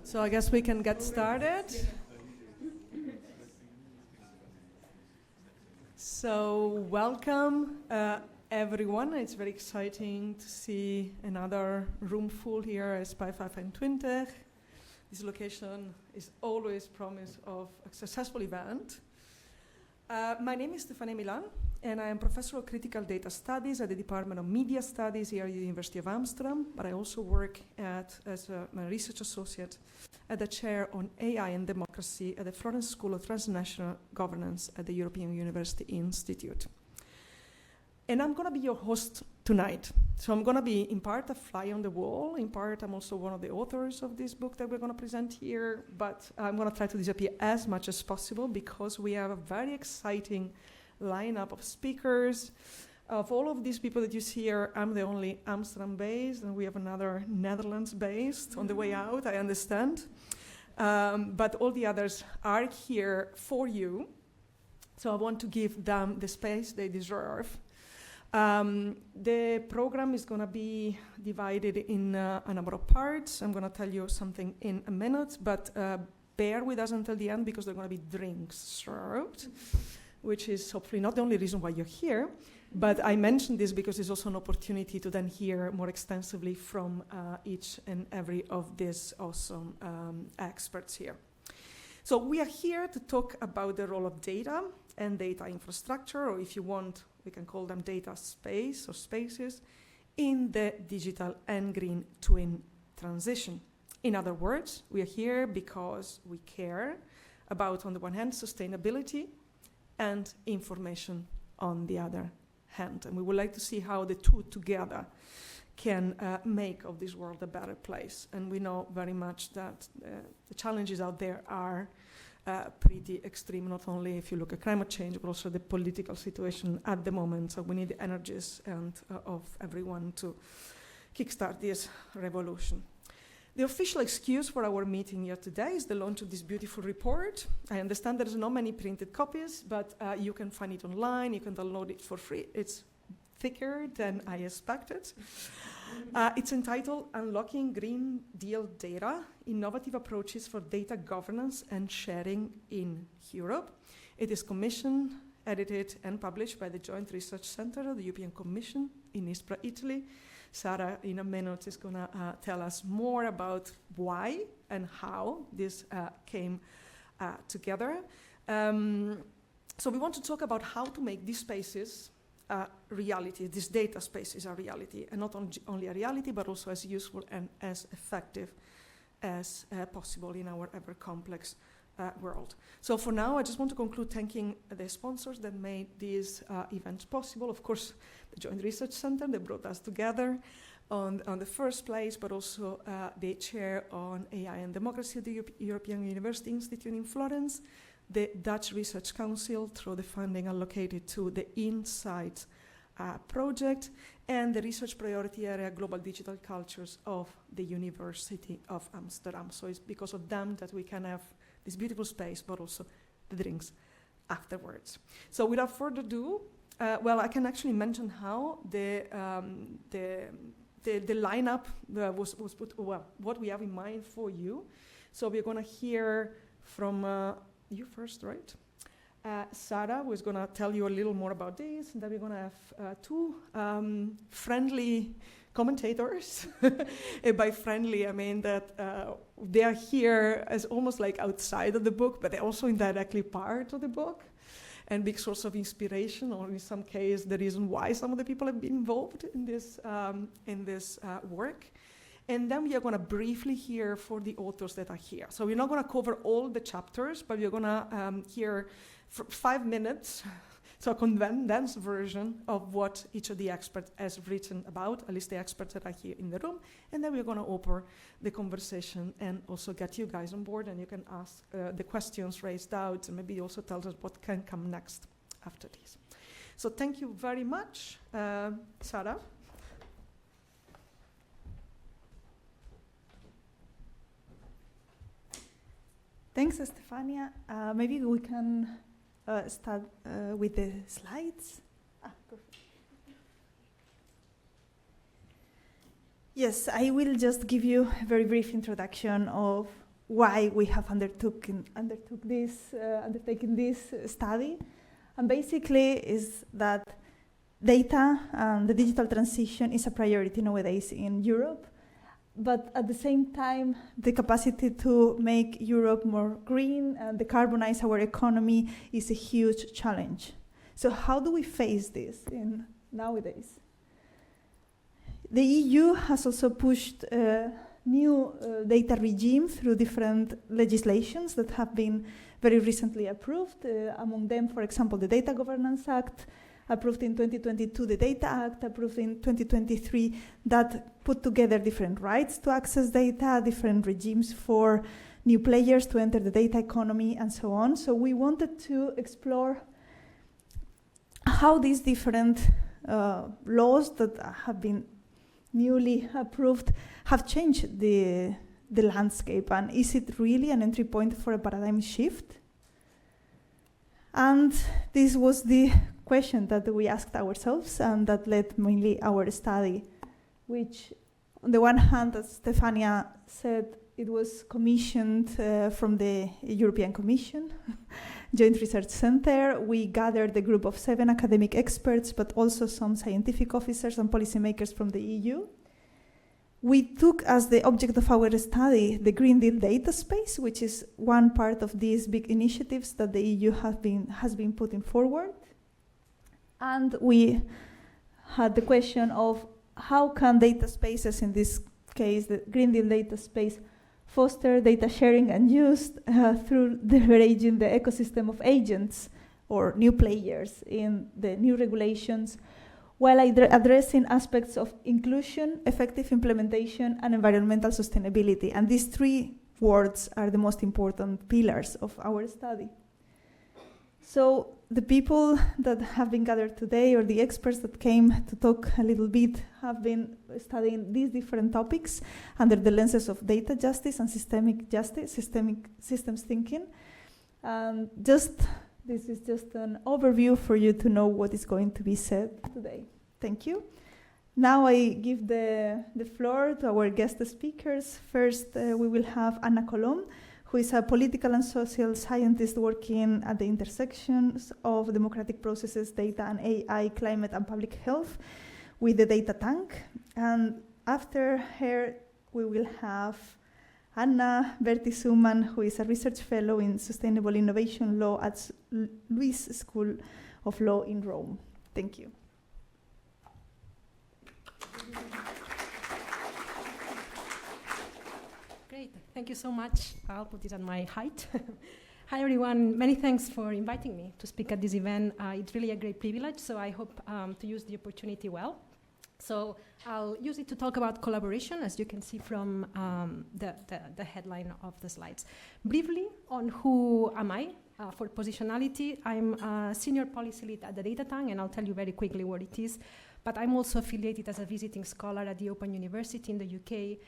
So I guess we can get started. So welcome everyone. It's very exciting to see another room full here at Spy 25. This location is always promise of a successful event. My name is Stefania Milan, and I am Professor of Critical Data Studies at the Department of Media Studies here at the University of Amsterdam, but I also work as a research associate at the Chair on AI and Democracy at the Florence School of Transnational Governance at the European University Institute. And I'm going to be your host tonight. So I'm going to be, in part, a fly on the wall. In part, I'm also one of the authors of this book that we're going to present here. But I'm going to try to disappear as much as possible because we have a very exciting lineup of speakers. Of all of these people that you see here, I'm the only Amsterdam-based, and we have another Netherlands-based on the way out, I understand. But all the others are here for you. So I want to give them the space they deserve. The program is going to be divided in a number of parts. I'm going to tell you something in a minute, but bear with us until the end because there are going to be drinks served, which is hopefully not the only reason why you're here, but I mentioned this because it's also an opportunity to then hear more extensively from each and every of these awesome experts here. So we are here to talk about the role of data and data infrastructure, or if you want, we can call them data space or spaces, in the digital and green twin transition. In other words, we are here because we care about, on the one hand, sustainability and information on the other hand. And we would like to see how the two together can make of this world a better place. And we know very much that the challenges out there are pretty extreme, not only if you look at climate change, but also the political situation at the moment. So we need the energies and of everyone to kickstart this revolution. The official excuse for our meeting here today is the launch of this beautiful report. I understand there's not many printed copies, but you can find it online, you can download it for free. It's thicker than I expected. It's entitled Unlocking Green Deal Data, Innovative Approaches for Data Governance and Sharing in Europe. It is commissioned, edited, and published by the Joint Research Center of the European Commission in Ispra, Italy. Sarah, in a minute, is going to tell us more about why and how this came together. So we want to talk about how to make these spaces reality, these data spaces are reality, and not only a reality, but also as useful and as effective as possible in our ever-complex world. So for now, I just want to conclude thanking the sponsors that made these events possible. Of course, the Joint Research Center that brought us together on the first place, but also the Chair on AI and Democracy at the European University Institute in Florence, the Dutch Research Council through the funding allocated to the Insight project, and the research priority area Global Digital Cultures of the University of Amsterdam. So it's because of them that we can have this beautiful space, but also the drinks afterwards. So without further ado, well, I can actually mention how the lineup was put, well, what we have in mind for you. So we're going to hear from you first, right? Sarah was going to tell you a little more about this, and then we're going to have two friendly commentators. By friendly, I mean that they are here as almost like outside of the book, but they're also indirectly part of the book, and big source of inspiration, or in some case, the reason why some of the people have been involved in this work. And then we are going to briefly hear for the authors that are here. So we're not going to cover all the chapters, but we're going to hear for 5 minutes, so a condensed version of what each of the experts has written about, at least the experts that are here in the room. And then we're going to open the conversation and also get you guys on board, and you can ask the questions, raise doubts, and maybe also tell us what can come next after this. So thank you very much, Sarah. Thanks, Stefania. Maybe we can start with the slides. Perfect. Yes, I will just give you a very brief introduction of why we have undertaken this study. And basically is that data and the digital transition is a priority nowadays in Europe. But at the same time, the capacity to make Europe more green and decarbonize our economy is a huge challenge. So how do we face this nowadays? The EU has also pushed a new data regime through different legislations that have been very recently approved. Among them, for example, the Data Governance Act, approved in 2022, the Data Act, approved in 2023, that put together different rights to access data, different regimes for new players to enter the data economy, and so on. So we wanted to explore how these different laws that have been newly approved have changed the landscape, and is it really an entry point for a paradigm shift? And this was the question that we asked ourselves, and that led mainly our study, which on the one hand, as Stefania said, it was commissioned from the European Commission, Joint Research Center. We gathered a group of 7 academic experts, but also some scientific officers and policymakers from the EU. We took as the object of our study the Green Deal data space, which is one part of these big initiatives that the EU has been putting forward. And we had the question of how can data spaces, in this case the Green Deal data space, foster data sharing and use through leveraging the ecosystem of agents or new players in the new regulations, while addressing aspects of inclusion, effective implementation, and environmental sustainability. And these 3 words are the most important pillars of our study. So the people that have been gathered today, or the experts that came to talk a little bit, have been studying these different topics under the lenses of data justice and systemic justice, systemic systems thinking. And this is just an overview for you to know what is going to be said today. Thank you. Now I give the floor to our guest speakers. First, we will have Anna Colom, who is a political and social scientist working at the intersections of democratic processes, data and AI, climate and public health with the Data Tank. And after her, we will have Anna Berti-Suman, who is a research fellow in sustainable innovation law at Luis School of Law in Rome. Thank you. Great, thank you so much. I'll put it on my height. Hi everyone, many thanks for inviting me to speak at this event. It's really a great privilege, so I hope to use the opportunity well. So I'll use it to talk about collaboration, as you can see from the headline of the slides. Briefly on who am I. For positionality, I'm a senior policy lead at the Data Tank, and I'll tell you very quickly what it is. But I'm also affiliated as a visiting scholar at the Open University in the UK.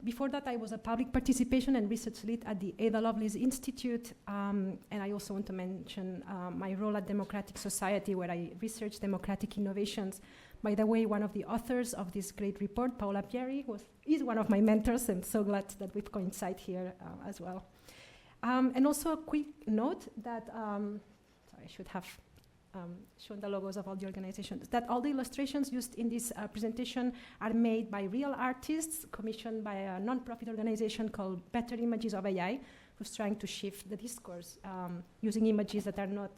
Before that, I was a public participation and research lead at the Ada Lovelace Institute, and I also want to mention my role at Democratic Society, where I research democratic innovations. By the way, one of the authors of this great report, Paola Pieri, is one of my mentors, and so glad that we've coincided here as well. And also a quick note that, sorry, I should have shown the logos of all the organizations, that all the illustrations used in this presentation are made by real artists, commissioned by a non-profit organization called Better Images of AI, who's trying to shift the discourse, using images that are not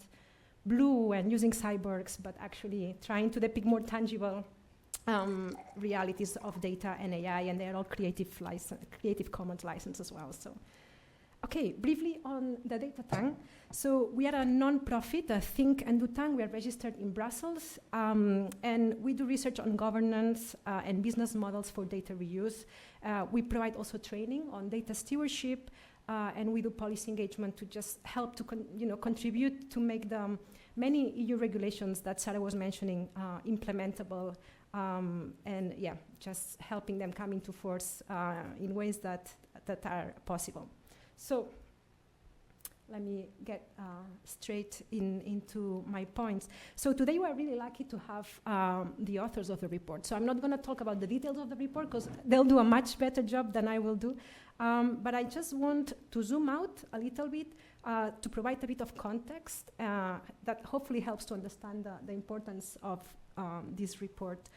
blue and using cyborgs, but actually trying to depict more tangible realities of data and AI, and they're all Creative Commons license as well. So, okay, briefly on the Data Tank. So we are a non-profit, a think and do tank. We are registered in Brussels, and we do research on governance and business models for data reuse. We provide also training on data stewardship, and we do policy engagement to just help to contribute to make the many EU regulations that Sarah was mentioning implementable, and yeah, just helping them come into force in ways that are possible. So let me get straight into my points. So today we're really lucky to have the authors of the report. So I'm not going to talk about the details of the report because they'll do a much better job than I will do. But I just want to zoom out a little bit to provide a bit of context that hopefully helps to understand the importance of this report.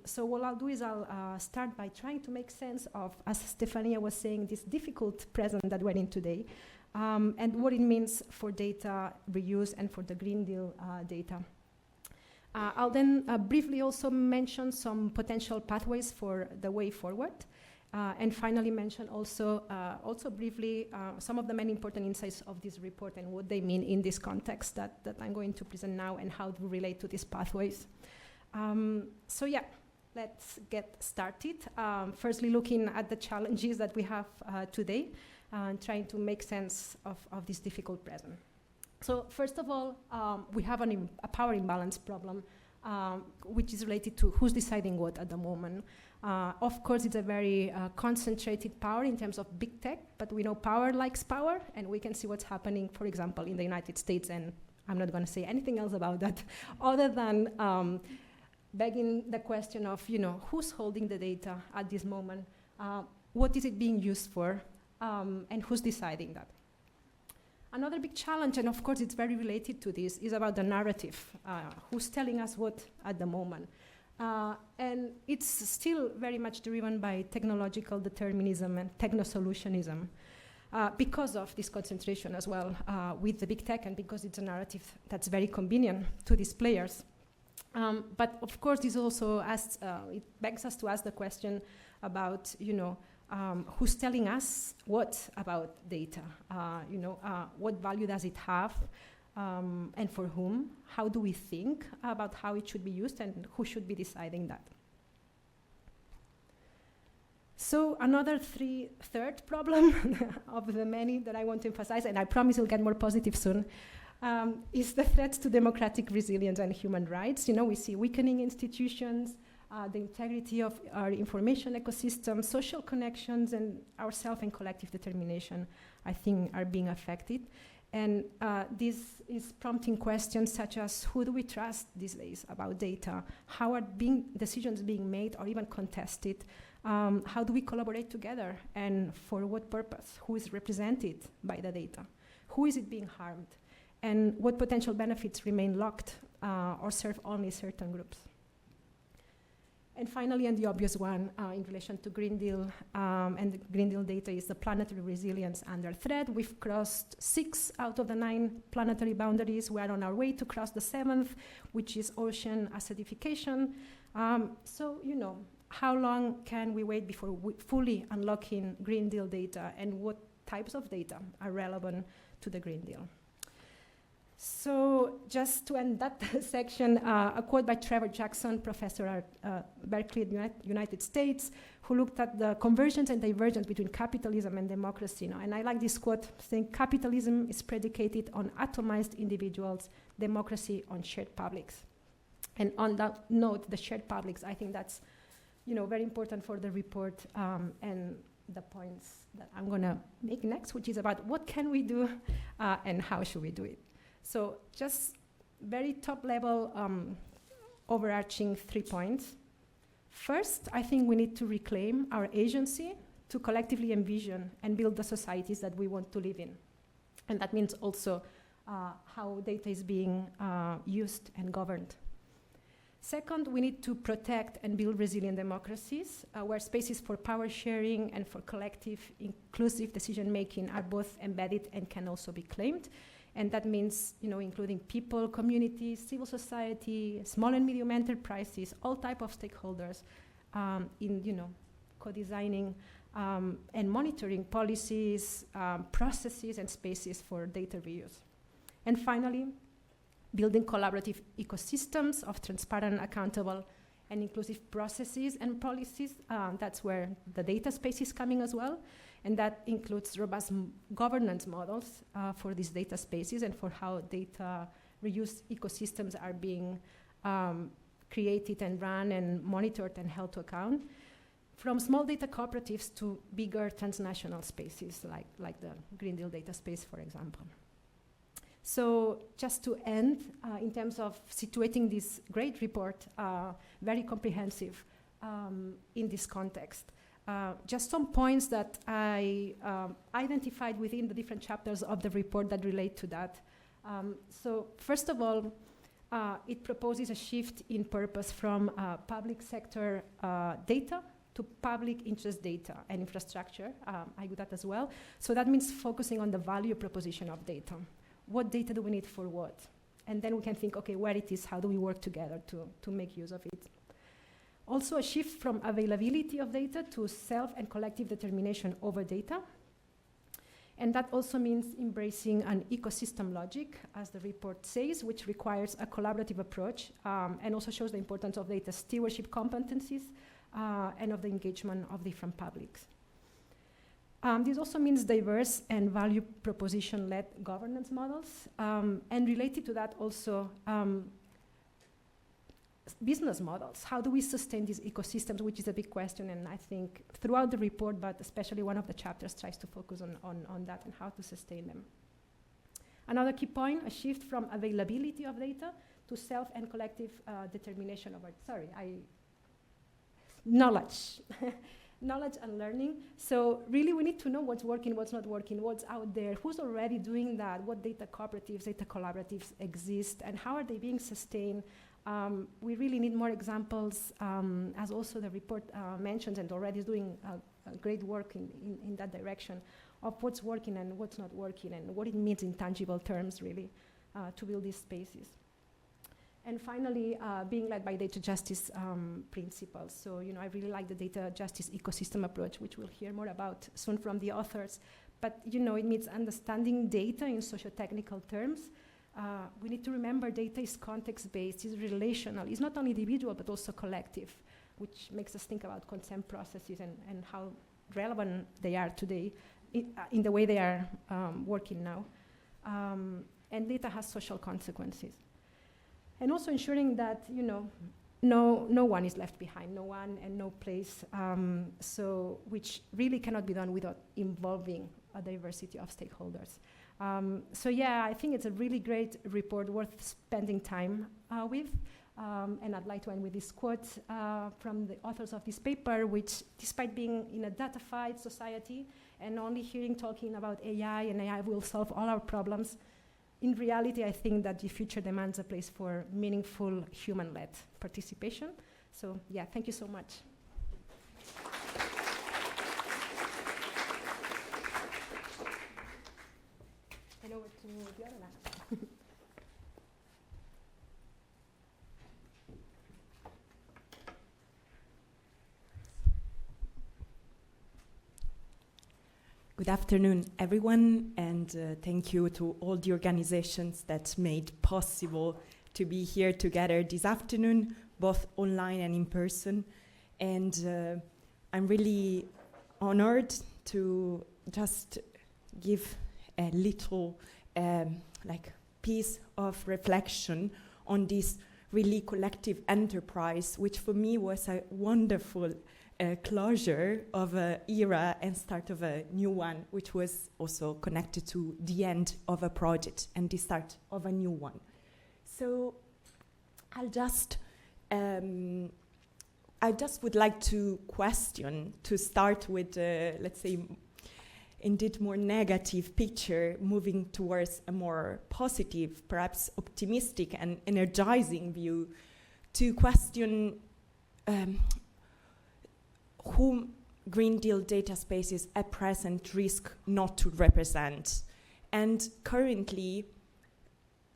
So what I'll do is I'll start by trying to make sense of, as Stefania was saying, this difficult present that we're in today, and what it means for data reuse and for the Green Deal data. I'll then briefly also mention some potential pathways for the way forward, and finally mention also briefly some of the many important insights of this report and what they mean in this context that I'm going to present now and how to relate to these pathways. So yeah, let's get started. Firstly, looking at the challenges that we have today and trying to make sense of this difficult present. So first of all, we have a power imbalance problem, which is related to who's deciding what at the moment. Of course, it's a very concentrated power in terms of big tech, but we know power likes power, and we can see what's happening, for example, in the United States, and I'm not going to say anything else about that, other than begging the question of, who's holding the data at this moment, what is it being used for, and who's deciding that. Another big challenge, and of course it's very related to this, is about the narrative. Who's telling us what at the moment? And it's still very much driven by technological determinism and techno-solutionism because of this concentration as well with the big tech, and because it's a narrative that's very convenient to these players. But of course, this also asks, it begs us to ask the question about, who's telling us what about data? What value does it have, and for whom? How do we think about how it should be used, and who should be deciding that? So another third problem of the many that I want to emphasize, and I promise it'll get more positive soon, is the threats to democratic resilience and human rights. We see weakening institutions, the integrity of our information ecosystem, social connections, and our self and collective determination, I think, are being affected. And this is prompting questions such as, who do we trust these days about data? How are decisions being made or even contested? How do we collaborate together, and for what purpose? Who is represented by the data? Who is it being harmed? And what potential benefits remain locked or serve only certain groups? And finally, and the obvious one in relation to Green Deal and the Green Deal data, is the planetary resilience under threat. We've crossed 6 out of the 9 planetary boundaries. We are on our way to cross the 7th, which is ocean acidification. So, how long can we wait before fully unlocking Green Deal data, and what types of data are relevant to the Green Deal? So just to end that section, a quote by Trevor Jackson, professor at Berkeley, United States, who looked at the convergence and divergence between capitalism and democracy. And I like this quote, saying, "Capitalism is predicated on atomized individuals, democracy on shared publics." And on that note, the shared publics, I think that's very important for the report and the points that I'm going to make next, which is about what can we do and how should we do it. So just very top level overarching 3 points. First, I think we need to reclaim our agency to collectively envision and build the societies that we want to live in. And that means also how data is being used and governed. Second, we need to protect and build resilient democracies where spaces for power sharing and for collective, inclusive decision-making are both embedded and can also be claimed. And that means, including people, communities, civil society, small and medium enterprises, all type of stakeholders in, co-designing and monitoring policies, processes, and spaces for data reuse. And finally, building collaborative ecosystems of transparent, accountable, and inclusive processes and policies. That's where the data space is coming as well. And that includes robust governance models for these data spaces and for how data reuse ecosystems are being created and run and monitored and held to account. From small data cooperatives to bigger transnational spaces like the Green Deal data space, for example. So just to end, in terms of situating this great report, very comprehensive in this context, just some points that I identified within the different chapters of the report that relate to that. So first of all, it proposes a shift in purpose from public sector data to public interest data and infrastructure. I do that as well. So that means focusing on the value proposition of data. What data do we need for what? And then we can think, okay, where it is, how do we work together to make use of it? Also a shift from availability of data to self and collective determination over data. And that also means embracing an ecosystem logic, as the report says, which requires a collaborative approach and also shows the importance of data stewardship competencies and of the engagement of different publics. This also means diverse and value proposition-led governance models, and related to that also business models. How do we sustain these ecosystems, which is a big question, and I think throughout the report, but especially one of the chapters tries to focus on that and how to sustain them. Another key point, a shift from availability of data to self and collective determination of it. Knowledge. Knowledge and learning. So really we need to know what's working, what's not working, what's out there, who's already doing that, what data cooperatives, data collaboratives exist, and how are they being sustained. We really need more examples, as also the report mentions, and already is doing great work in that direction, of what's working and what's not working, and what it means in tangible terms, really, to build these spaces. And finally, being led by data justice principles. So, I really like the data justice ecosystem approach, which we'll hear more about soon from the authors. But, it means understanding data in socio-technical terms. We need to remember data is context-based, is relational, it's not only individual, but also collective, which makes us think about consent processes and how relevant they are today in the way they are working now. And data has social consequences. And also ensuring that, no one is left behind, no one and no place, so which really cannot be done without involving a diversity of stakeholders. So yeah, I think it's a really great report worth spending time with. And I'd like to end with this quote from the authors of this paper, which despite being in a datafied society and only talking about AI and AI will solve all our problems, in reality, I think that the future demands a place for meaningful human-led participation. So yeah, thank you so much. And over to the other lab. Good afternoon, everyone, and thank you to all the organizations that made possible to be here together this afternoon, both online and in person. And I'm really honored to just give a little piece of reflection on this really collective enterprise, which for me was a wonderful closure of an era and start of a new one, which was also connected to the end of a project and the start of a new one. So I just would like to question, to start with, let's say, indeed more negative picture, moving towards a more positive, perhaps optimistic and energizing view, to question whom Green Deal data spaces at present risk not to represent. And currently,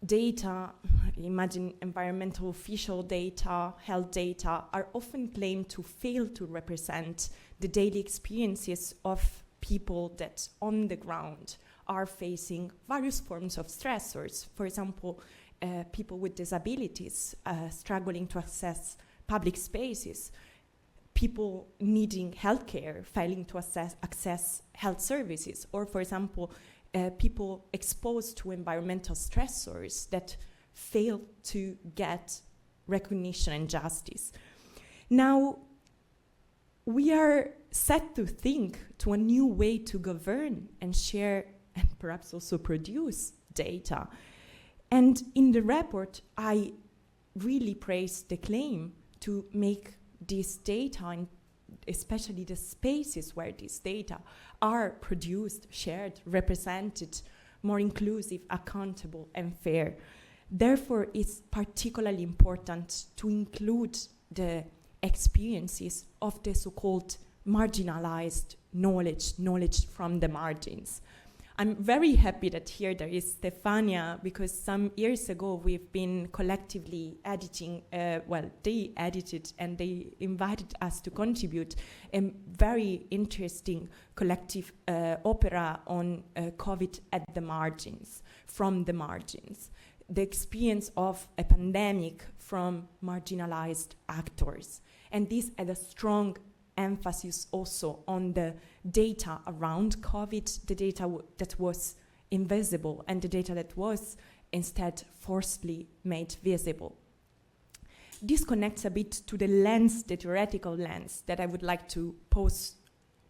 data, imagine environmental official data, health data, are often claimed to fail to represent the daily experiences of people that on the ground are facing various forms of stressors. For example, people with disabilities struggling to access public spaces, people needing healthcare, failing to access health services, or for example, people exposed to environmental stressors that fail to get recognition and justice. Now, we are set to think to a new way to govern and share and perhaps also produce data. And in the report, I really praise the claim to make this data and especially the spaces where these data are produced, shared, represented, more inclusive, accountable, and fair. Therefore, it's particularly important to include the experiences of the so-called marginalized knowledge from the margins. I'm very happy that here there is Stefania, because some years ago we've been collectively editing, they edited and they invited us to contribute a very interesting collective opera on COVID at the margins, from the margins. The experience of a pandemic from marginalized actors. And this had a strong emphasis also on the data around COVID, the data that was invisible and the data that was instead forcibly made visible. This connects a bit to the lens, the theoretical lens, that I would like to pose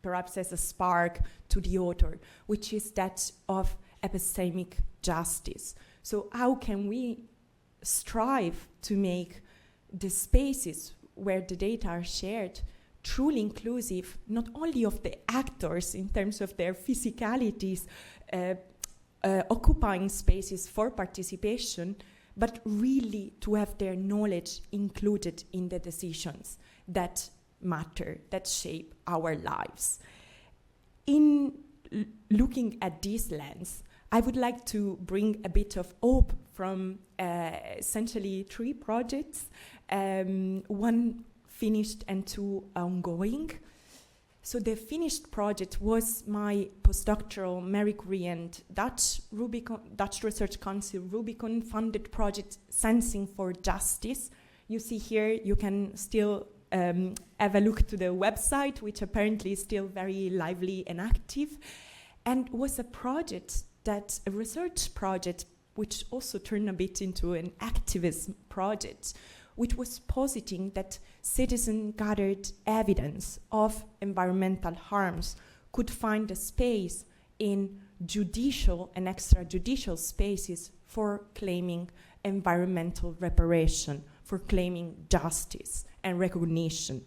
perhaps as a spark to the author, which is that of epistemic justice. So how can we strive to make the spaces where the data are shared truly inclusive, not only of the actors in terms of their physicalities, occupying spaces for participation, but really to have their knowledge included in the decisions that matter, that shape our lives. In looking at this lens, I would like to bring a bit of hope from essentially 3 projects, one finished and 2 ongoing. So the finished project was my postdoctoral Marie Curie and Dutch Research Council Rubicon funded project Sensing for Justice. You see here, you can still have a look to the website, which apparently is still very lively and active, and was a research project, which also turned a bit into an activism project, which was positing that citizen-gathered evidence of environmental harms could find a space in judicial and extrajudicial spaces for claiming environmental reparation, for claiming justice and recognition.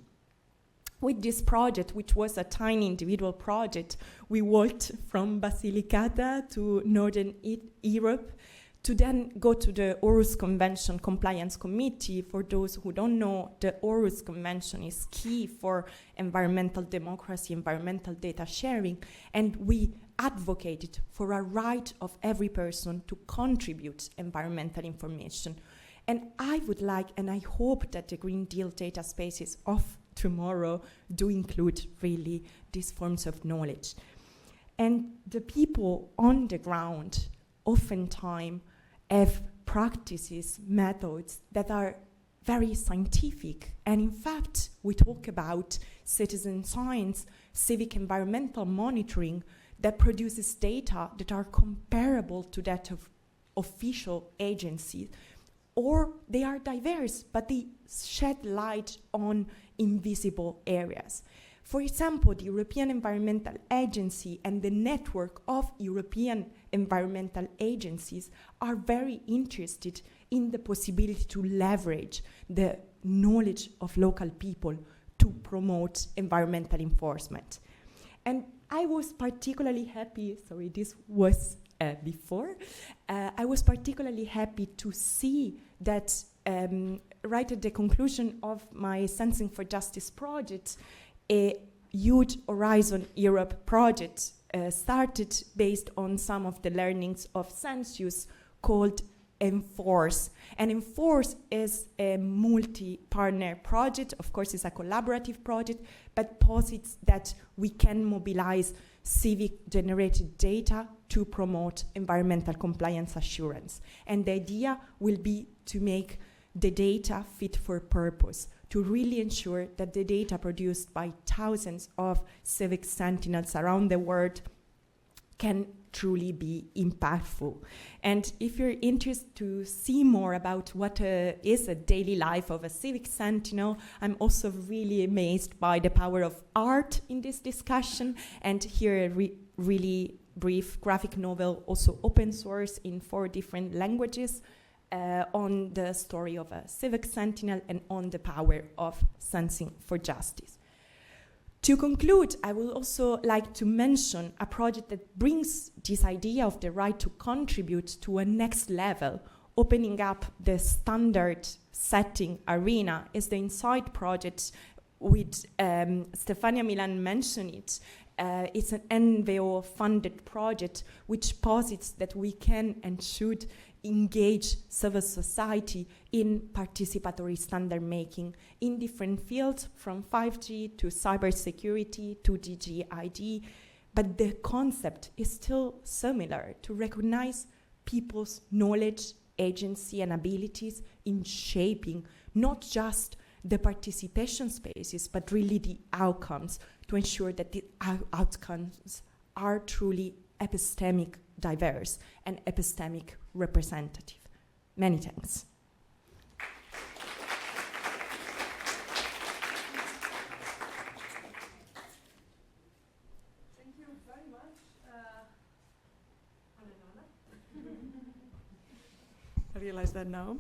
With this project, which was a tiny individual project, we walked from Basilicata to Northern Europe to then go to the Aarhus Convention Compliance Committee. For those who don't know, the Aarhus Convention is key for environmental democracy, environmental data sharing, and we advocated for a right of every person to contribute environmental information. And I would like, and I hope that the Green Deal data spaces of tomorrow do include really these forms of knowledge. And the people on the ground oftentimes have practices, methods that are very scientific. And in fact, we talk about citizen science, civic environmental monitoring that produces data that are comparable to that of official agencies, or they are diverse, but they shed light on invisible areas. For example, the European Environmental Agency and the network of European environmental agencies are very interested in the possibility to leverage the knowledge of local people to promote environmental enforcement. And I was particularly happy, sorry, this was before, I was particularly happy to see that right at the conclusion of my Sensing for Justice project, a huge Horizon Europe project started based on some of the learnings of Census called Enforce. And Enforce is a multi-partner project. Of course, it's a collaborative project, but posits that we can mobilize civic-generated data to promote environmental compliance assurance. And the idea will be to make the data fit for purpose, to really ensure that the data produced by thousands of civic sentinels around the world can truly be impactful. And if you're interested to see more about what is a daily life of a civic sentinel, I'm also really amazed by the power of art in this discussion. And here a really brief graphic novel, also open source in 4 different languages, on the story of a civic sentinel and on the power of sensing for justice. To conclude, I would also like to mention a project that brings this idea of the right to contribute to a next level, opening up the standard setting arena, is the Inside project with Stefania Milan mentioned it. It's an NVO-funded project which posits that we can and should engage civil society in participatory standard making in different fields, from 5G to cybersecurity to DGID. But the concept is still similar: to recognize people's knowledge, agency, and abilities in shaping not just the participation spaces, but really the outcomes, to ensure that the outcomes are truly epistemic diverse and epistemic representative. Many thanks. Thank you very much. I realize that now.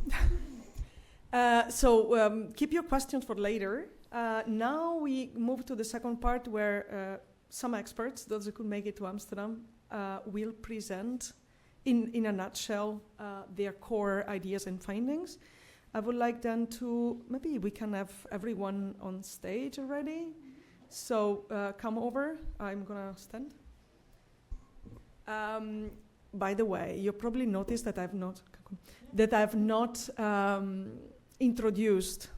So keep your questions for later. Now we move to the second part where some experts, those who could make it to Amsterdam, will present in a nutshell their core ideas and findings. I would like then to, maybe we can have everyone on stage already. So come over, I'm gonna stand. By the way, you probably noticed that I've not introduced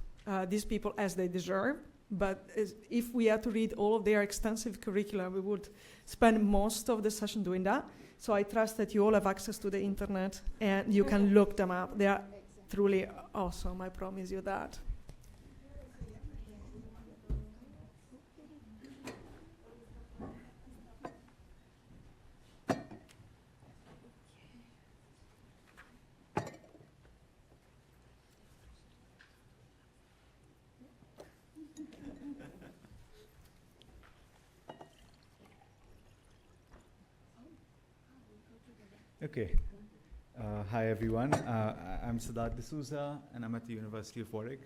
these people as they deserve, but if we had to read all of their extensive curricula, we would spend most of the session doing that. So I trust that you all have access to the internet and you can look them up. They are truly awesome, I promise you that. Okay. Hi, everyone. I'm Siddharth D'Souza, and I'm at the University of Warwick.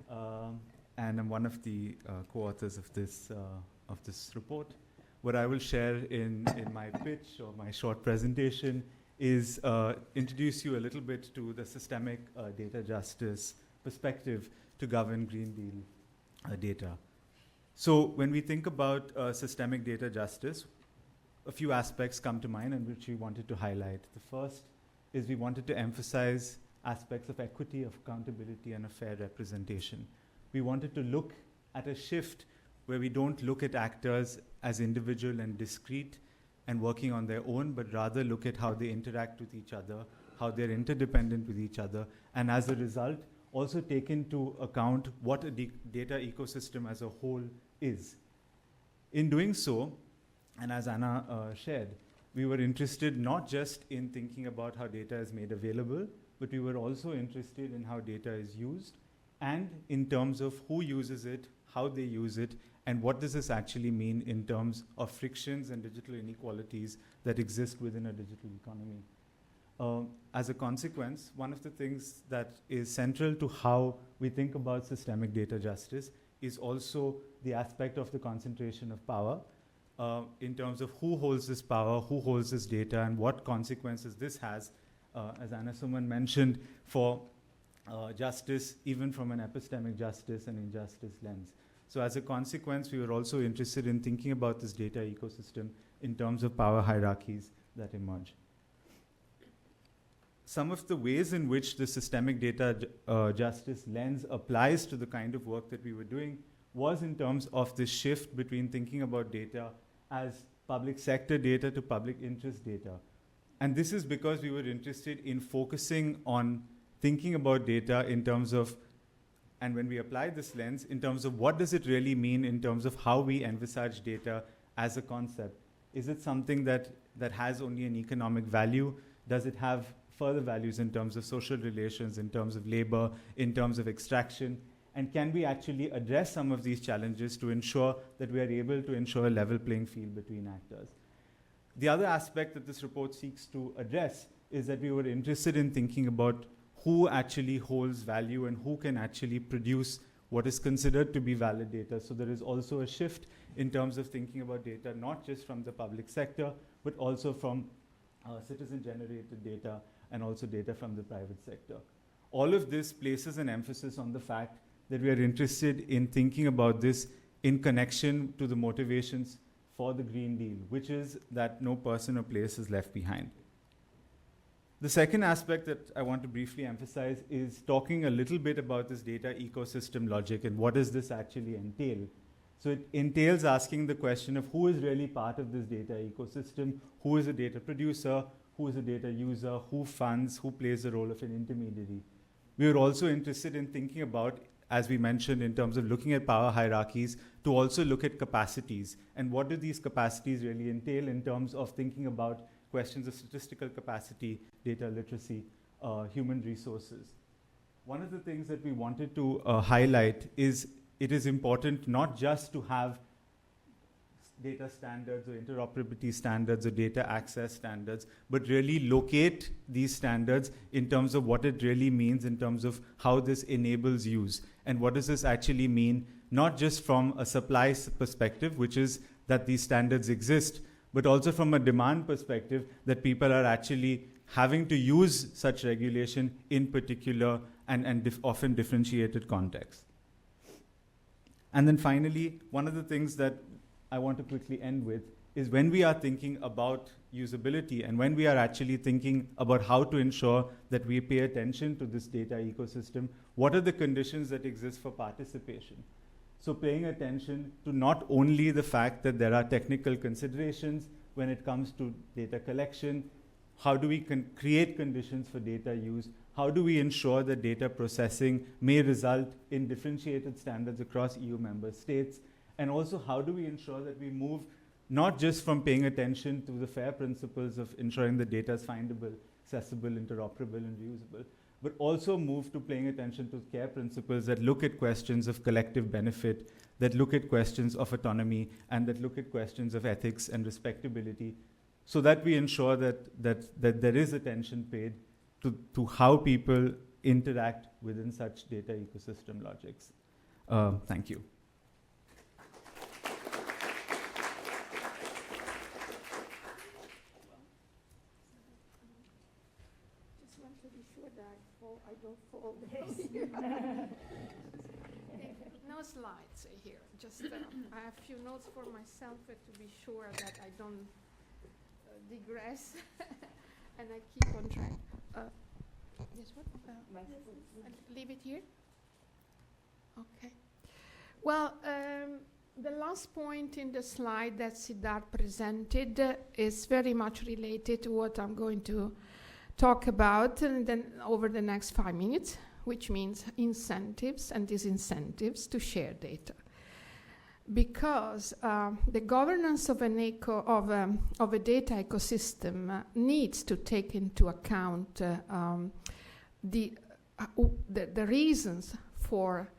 And I'm one of the co-authors of this report. What I will share in my pitch or my short presentation is introduce you a little bit to the systemic data justice perspective to govern Green Deal data. So when we think about systemic data justice, a few aspects come to mind and which we wanted to highlight. The first is we wanted to emphasize aspects of equity, of accountability, and a fair representation. We wanted to look at a shift where we don't look at actors as individual and discrete and working on their own, but rather look at how they interact with each other, how they're interdependent with each other, and as a result, also take into account what a data ecosystem as a whole is. In doing so, and as Anna shared, we were interested not just in thinking about how data is made available, but we were also interested in how data is used and in terms of who uses it, how they use it, and what does this actually mean in terms of frictions and digital inequalities that exist within a digital economy. As a consequence, one of the things that is central to how we think about systemic data justice is also the aspect of the concentration of power. In terms of who holds this power, who holds this data, and what consequences this has, as Anna Suman mentioned, for justice, even from an epistemic justice and injustice lens. So as a consequence, we were also interested in thinking about this data ecosystem in terms of power hierarchies that emerge. Some of the ways in which the systemic data justice lens applies to the kind of work that we were doing was in terms of this shift between thinking about data as public sector data to public interest data. And this is because we were interested in focusing on thinking about data in terms of, and when we apply this lens, in terms of what does it really mean in terms of how we envisage data as a concept. Is it something that has only an economic value? Does it have further values in terms of social relations, in terms of labor, in terms of extraction? And can we actually address some of these challenges to ensure that we are able to ensure a level playing field between actors? The other aspect that this report seeks to address is that we were interested in thinking about who actually holds value and who can actually produce what is considered to be valid data. So there is also a shift in terms of thinking about data, not just from the public sector, but also from citizen-generated data and also data from the private sector. All of this places an emphasis on the fact that we are interested in thinking about this in connection to the motivations for the Green Deal, which is that no person or place is left behind. The second aspect that I want to briefly emphasize is talking a little bit about this data ecosystem logic and what does this actually entail. So it entails asking the question of who is really part of this data ecosystem, who is a data producer, who is a data user, who funds, who plays the role of an intermediary. We are also interested in thinking about, as we mentioned, in terms of looking at power hierarchies, to also look at capacities. And what do these capacities really entail in terms of thinking about questions of statistical capacity, data literacy, human resources. One of the things that we wanted to highlight is it is important not just to have data standards or interoperability standards or data access standards, but really locate these standards in terms of what it really means in terms of how this enables use. And what does this actually mean, not just from a supply perspective, which is that these standards exist, but also from a demand perspective that people are actually having to use such regulation in particular and often differentiated contexts. And then finally, one of the things that I want to quickly end with is when we are thinking about usability and when we are actually thinking about how to ensure that we pay attention to this data ecosystem, what are the conditions that exist for participation? So paying attention to not only the fact that there are technical considerations when it comes to data collection, how do we create conditions for data use, how do we ensure that data processing may result in differentiated standards across EU member states, and also how do we ensure that we move not just from paying attention to the FAIR principles of ensuring that data is findable, accessible, interoperable, and reusable, but also move to paying attention to care principles that look at questions of collective benefit, that look at questions of autonomy, and that look at questions of ethics and respectability, so that we ensure that there is attention paid to how people interact within such data ecosystem logics. Thank you. I don't fall. No slides here. Just I have a few notes for myself to be sure that I don't digress and I keep on track. Yes, what? Leave it here. Okay. Well, the last point in the slide that Siddharth presented is very much related to what I'm going to talk about and then over the next 5 minutes, which means incentives and disincentives to share data. Because the governance of a data ecosystem needs to take into account the reasons for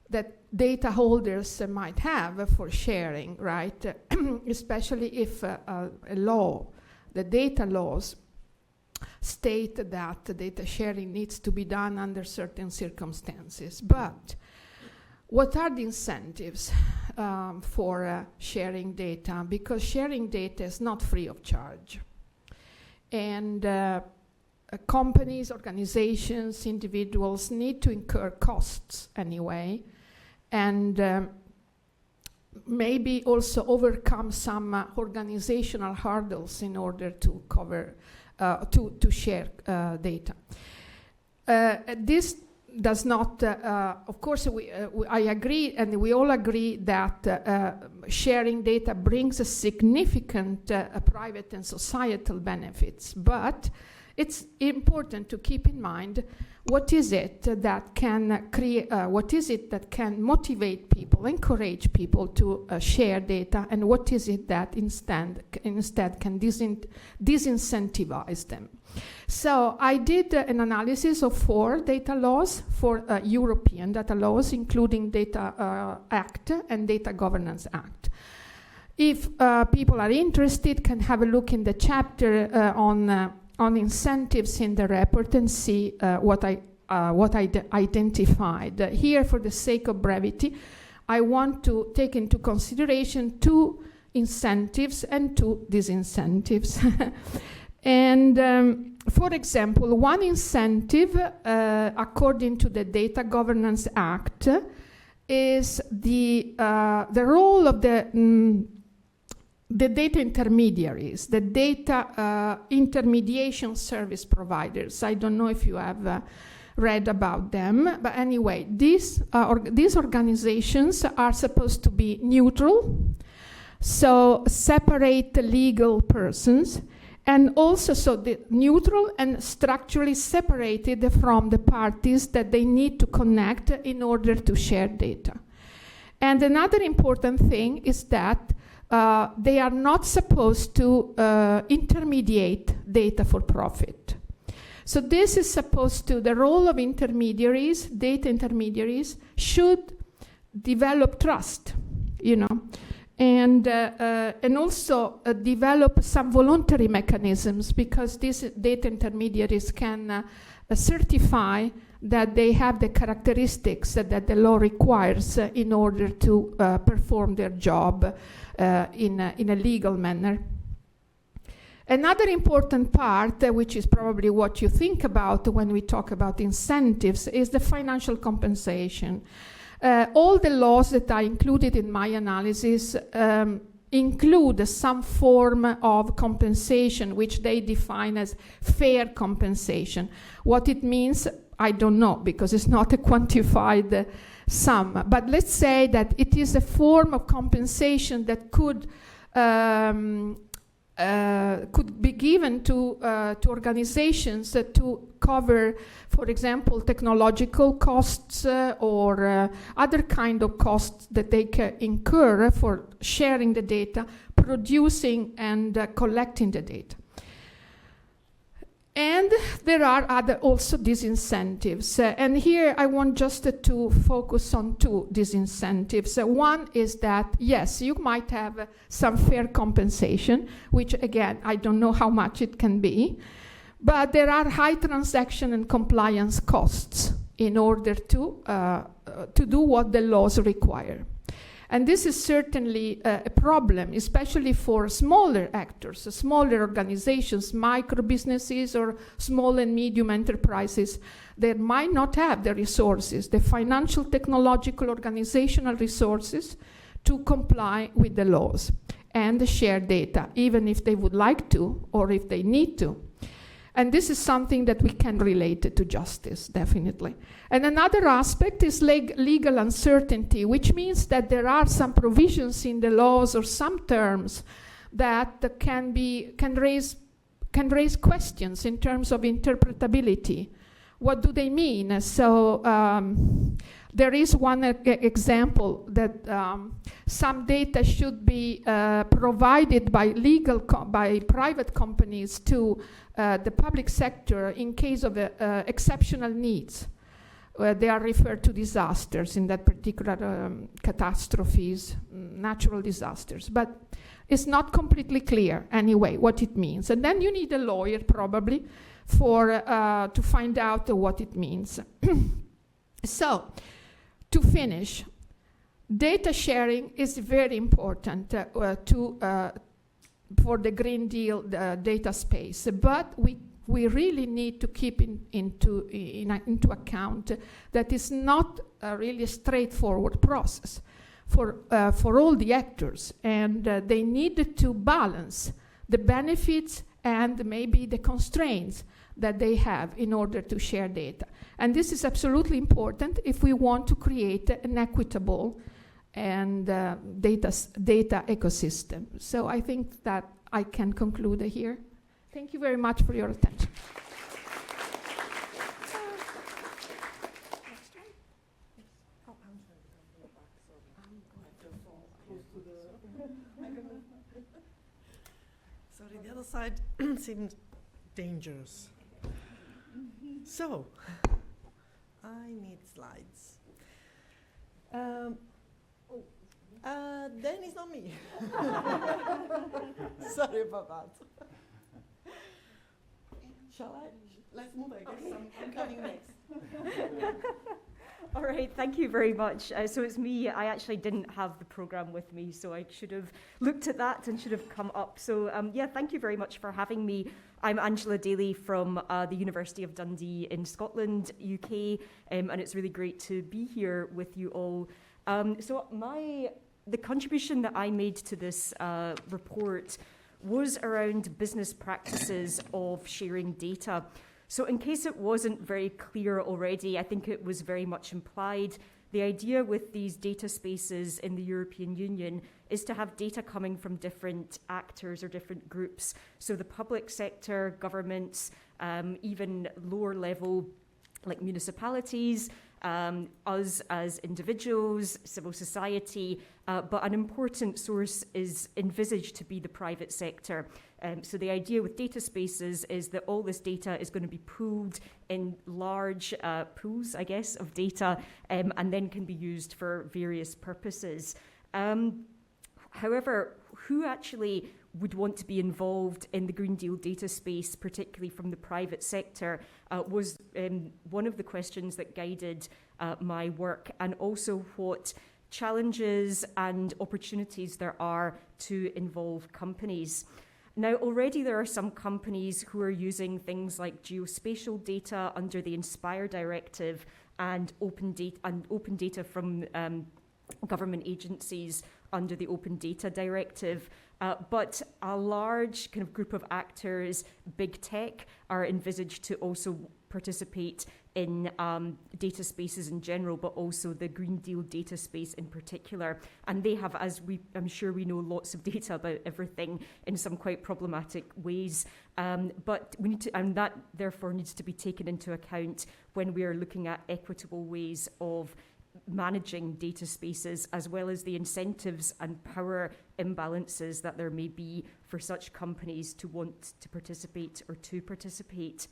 that data holders might have for sharing, right? Especially if a law, the data laws, state that the data sharing needs to be done under certain circumstances. But what are the incentives for sharing data? Because sharing data is not free of charge. And companies, organizations, individuals need to incur costs anyway, and maybe also overcome some organizational hurdles in order to cover to share data. This does not, of course, I agree, and we all agree that sharing data brings a significant private and societal benefits, but it's important to keep in mind what is it that can create, what is it that can motivate people, encourage people to share data, and what is it that instead can disincentivize them. So I did an analysis of 4 data laws, 4 European data laws, including Data Act and Data Governance Act. If people are interested, can have a look in the chapter on incentives in the report and see what I what I identified. Here, for the sake of brevity, I want to take into consideration two incentives and two disincentives. And for example, one incentive, according to the Data Governance Act, is the role of the data intermediaries, the data intermediation service providers. I don't know if you have read about them, but anyway, these organizations are supposed to be neutral, so separate legal persons, and also so the neutral and structurally separated from the parties that they need to connect in order to share data. And another important thing is that they are not supposed to intermediate data for profit. So this is supposed to, the role of intermediaries, data intermediaries, should develop trust, you know, and also develop some voluntary mechanisms, because these data intermediaries can certify that they have the characteristics that the law requires in order to perform their job in a legal manner. Another important part, which is probably what you think about when we talk about incentives, is the financial compensation. All the laws that I included in my analysis include some form of compensation, which they define as fair compensation. What it means, I don't know, because it's not a quantified sum. But let's say that it is a form of compensation that could be given to organizations to cover, for example, technological costs or other kind of costs that they can incur for sharing the data, producing and collecting the data. And there are other also disincentives. And here I want just to focus on two disincentives. One is that, yes, you might have some fair compensation, which again, I don't know how much it can be, but there are high transaction and compliance costs in order to do what the laws require. And this is certainly a problem, especially for smaller actors, smaller organizations, micro businesses or small and medium enterprises that might not have the resources, the financial, technological, organizational resources to comply with the laws and share data, even if they would like to or if they need to. And this is something that we can relate to justice, definitely. And another aspect is legal uncertainty, which means that there are some provisions in the laws or some terms that can raise questions in terms of interpretability. What do they mean? So there is one example that some data should be provided by private companies to the public sector in case of exceptional needs. They are referred to disasters, in that particular catastrophes, natural disasters. But it's not completely clear anyway what it means. And then you need a lawyer probably to find out what it means. So, to finish, data sharing is very important for the Green Deal data space, but we really need to keep into account that it's not really a straightforward process for all the actors, and they need to balance the benefits and maybe the constraints that they have in order to share data. And this is absolutely important if we want to create an equitable and data ecosystem. So I think that I can conclude here. Thank you very much for your attention. Sorry, the other side seemed dangerous. So, I need slides. Then it's not me. Sorry about that. Shall I? Let's move, I guess. I'm coming next. All right, thank you very much. So it's me. I actually didn't have the program with me, so I should have looked at that and should have come up. So yeah, thank you very much for having me. I'm Angela Daly from the University of Dundee in Scotland, UK, and it's really great to be here with you all. So the contribution that I made to this report was around business practices of sharing data. So in case it wasn't very clear already, I think it was very much implied. The idea with these data spaces in the European Union is to have data coming from different actors or different groups. So the public sector, governments, even lower level like municipalities, us as individuals, civil society, but an important source is envisaged to be the private sector. So the idea with data spaces is that all this data is going to be pooled in large pools, I guess, of data, and then can be used for various purposes. However, who actually would want to be involved in the Green Deal data space, particularly from the private sector, was one of the questions that guided my work, and also what challenges and opportunities there are to involve companies. Now, already there are some companies who are using things like geospatial data under the Inspire Directive and open data from government agencies under the Open Data Directive. But a large kind of group of actors, big tech, are envisaged to also participate in data spaces in general, but also the Green Deal data space in particular. And they have, I'm sure we know, lots of data about everything in some quite problematic ways. But we need to, and that therefore needs to be taken into account when we are looking at equitable ways of managing data spaces, as well as the incentives and power imbalances that there may be for such companies to want to participate or to participate.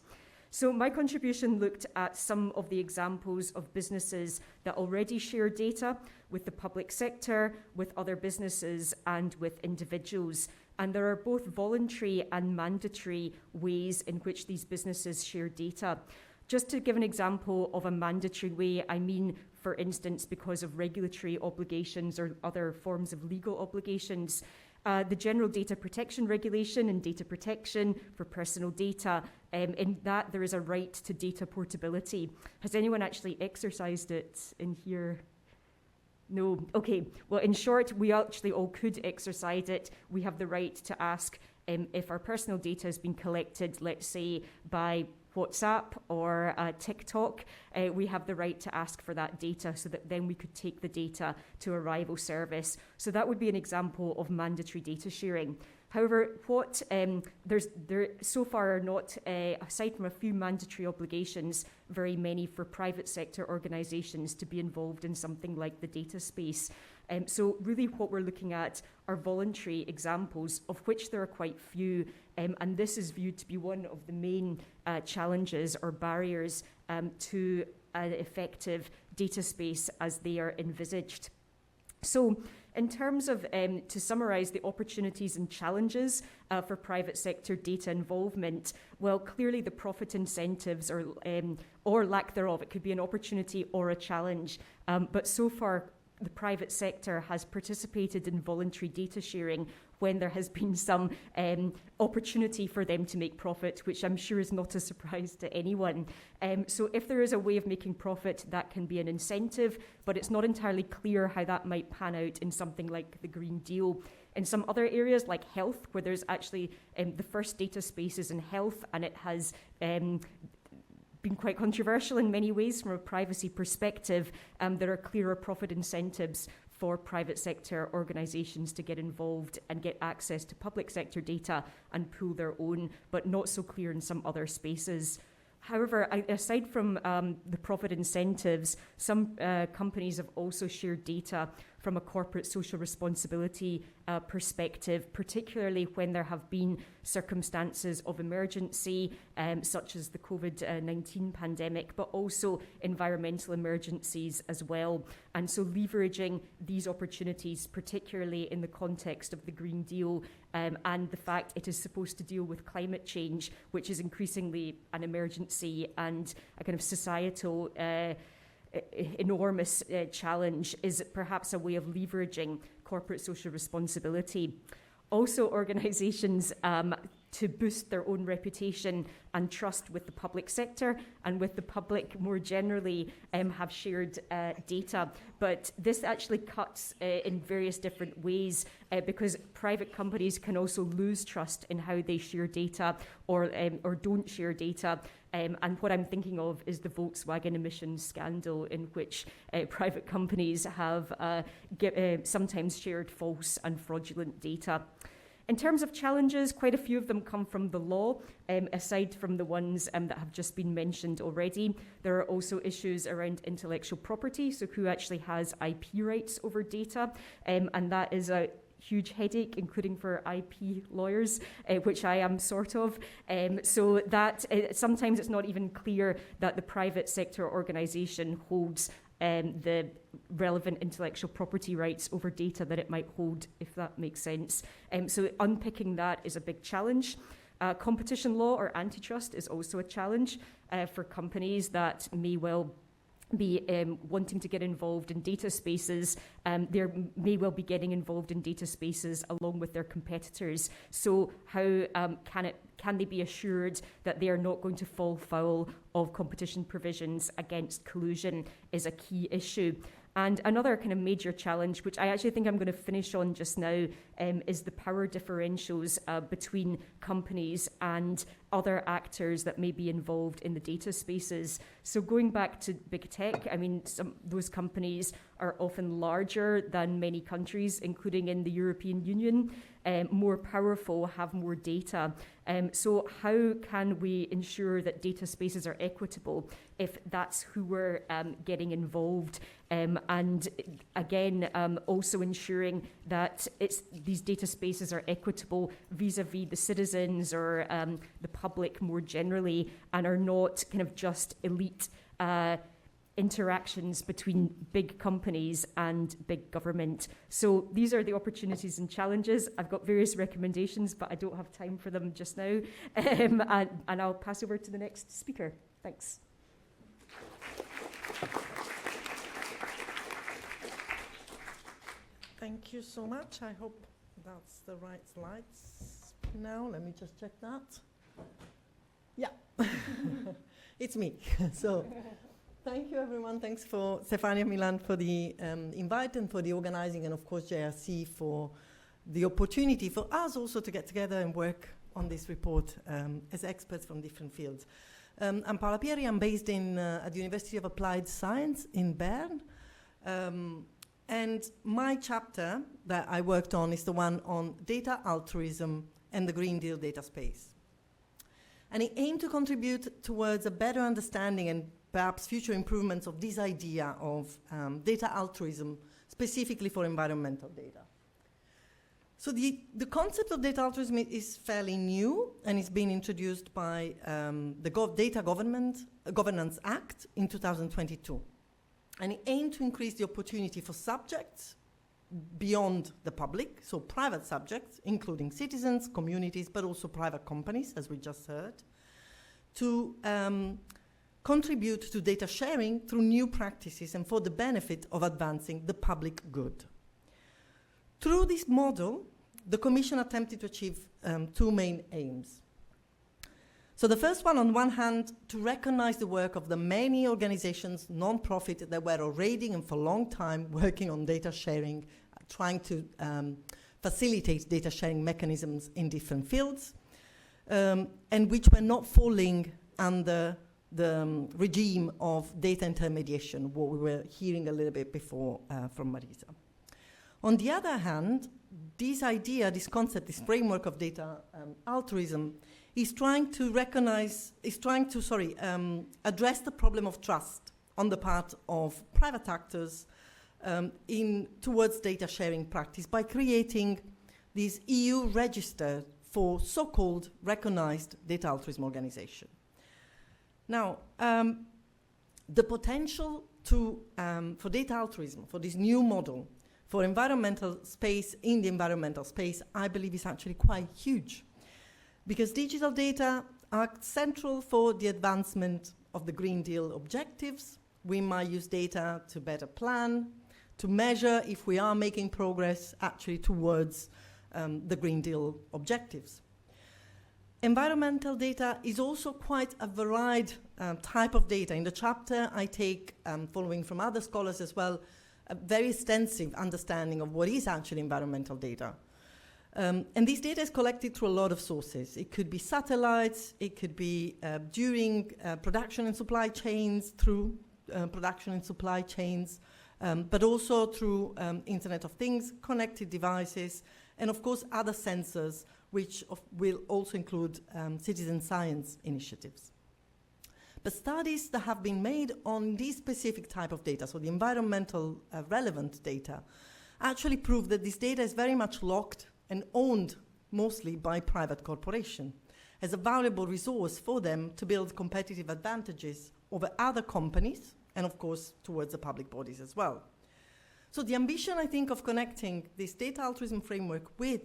So my contribution looked at some of the examples of businesses that already share data with the public sector, with other businesses, and with individuals. And there are both voluntary and mandatory ways in which these businesses share data. Just to give an example of a mandatory way, I mean, for instance, because of regulatory obligations or other forms of legal obligations. The General Data Protection Regulation and data protection for personal data, in that there is a right to data portability. Has anyone actually exercised it in here? No. Okay. Well, in short, we actually all could exercise it. We have the right to ask if our personal data has been collected, let's say, by WhatsApp or TikTok, we have the right to ask for that data so that then we could take the data to a rival service. So that would be an example of mandatory data sharing. However, what there so far are not, aside from a few mandatory obligations, very many for private sector organisations to be involved in something like the data space. So really what we're looking at are voluntary examples, of which there are quite few, and this is viewed to be one of the main challenges or barriers to an effective data space as they are envisaged. So in terms of, to summarise the opportunities and challenges for private sector data involvement, well, clearly the profit incentives or lack thereof, it could be an opportunity or a challenge, but so far the private sector has participated in voluntary data sharing when there has been some opportunity for them to make profit, which I'm sure is not a surprise to anyone. So if there is a way of making profit, that can be an incentive, but it's not entirely clear how that might pan out in something like the Green Deal. In some other areas like health, where there's actually the first data spaces in health, and it has been quite controversial in many ways from a privacy perspective, there are clearer profit incentives for private sector organisations to get involved and get access to public sector data and pool their own, but not so clear in some other spaces. However, aside from the profit incentives, some companies have also shared data from a corporate social responsibility perspective, particularly when there have been circumstances of emergency, such as the COVID-19 pandemic, but also environmental emergencies as well. And so leveraging these opportunities, particularly in the context of the Green Deal, and the fact it is supposed to deal with climate change, which is increasingly an emergency and a kind of societal enormous challenge, is perhaps a way of leveraging corporate social responsibility. Also, organisations to boost their own reputation and trust with the public sector and with the public more generally have shared data. But this actually cuts in various different ways because private companies can also lose trust in how they share data or don't share data. And what I'm thinking of is the Volkswagen emissions scandal, in which private companies have sometimes shared false and fraudulent data. In terms of challenges, quite a few of them come from the law, aside from the ones that have just been mentioned already. There are also issues around intellectual property, so who actually has IP rights over data, and that is a huge headache, including for IP lawyers, which I am sort of. So that sometimes it's not even clear that the private sector organisation holds the relevant intellectual property rights over data that it might hold, if that makes sense. So unpicking that is a big challenge. Competition law or antitrust is also a challenge for companies that may well be wanting to get involved in data spaces. They may well be getting involved in data spaces along with their competitors. So how can they be assured that they are not going to fall foul of competition provisions against collusion is a key issue. And another kind of major challenge, which I actually think I'm going to finish on just now, is the power differentials between companies and other actors that may be involved in the data spaces. So going back to big tech, I mean, those companies are often larger than many countries, including in the European Union, more powerful, have more data. So how can we ensure that data spaces are equitable if that's who we're getting involved? And again, also ensuring that these data spaces are equitable vis-a-vis the citizens or the public more generally, and are not kind of just elite interactions between big companies and big government. So these are the opportunities and challenges. I've got various recommendations, but I don't have time for them just now. And I'll pass over to the next speaker. Thanks. Thank you so much. I hope that's the right slides now. Let me just check that. Yeah, it's me. So thank you, everyone. Thanks for Stefania Milan for the invite and for the organizing, and of course JRC for the opportunity for us also to get together and work on this report as experts from different fields. I'm Paola Pieri. I'm based at the University of Applied Science in Bern. And my chapter that I worked on is the one on data altruism and the Green Deal data space. And it aimed to contribute towards a better understanding and perhaps future improvements of this idea of data altruism, specifically for environmental data. So the concept of data altruism is fairly new, and it's been introduced by the Data Governance Act in 2022. And it aimed to increase the opportunity for subjects beyond the public, so private subjects, including citizens, communities, but also private companies, as we just heard, to contribute to data sharing through new practices and for the benefit of advancing the public good. Through this model, the Commission attempted to achieve two main aims. So the first one, on one hand, to recognize the work of the many organizations, non-profit, that were already and for a long time working on data sharing, trying to facilitate data sharing mechanisms in different fields, and which were not falling under the regime of data intermediation, what we were hearing a little bit before from Marisa. On the other hand, this idea, this concept, this framework of data altruism is trying to address the problem of trust on the part of private actors towards data sharing practice by creating this EU register for so-called recognized data altruism organization. Now, the potential for data altruism, for this new model, for environmental space in the environmental space, I believe is actually quite huge. Because digital data are central for the advancement of the Green Deal objectives. We might use data to better plan, to measure if we are making progress actually towards the Green Deal objectives. Environmental data is also quite a varied type of data. In the chapter, I take, following from other scholars as well, a very extensive understanding of what is actually environmental data. And this data is collected through a lot of sources. It could be satellites, it could be during production and supply chains, through production and supply chains, but also through Internet of Things, connected devices, and of course other sensors, which will also include citizen science initiatives. But studies that have been made on this specific type of data, so the environmental relevant data, actually prove that this data is very much locked and owned mostly by private corporations as a valuable resource for them to build competitive advantages over other companies and, of course, towards the public bodies as well. So the ambition, I think, of connecting this data altruism framework with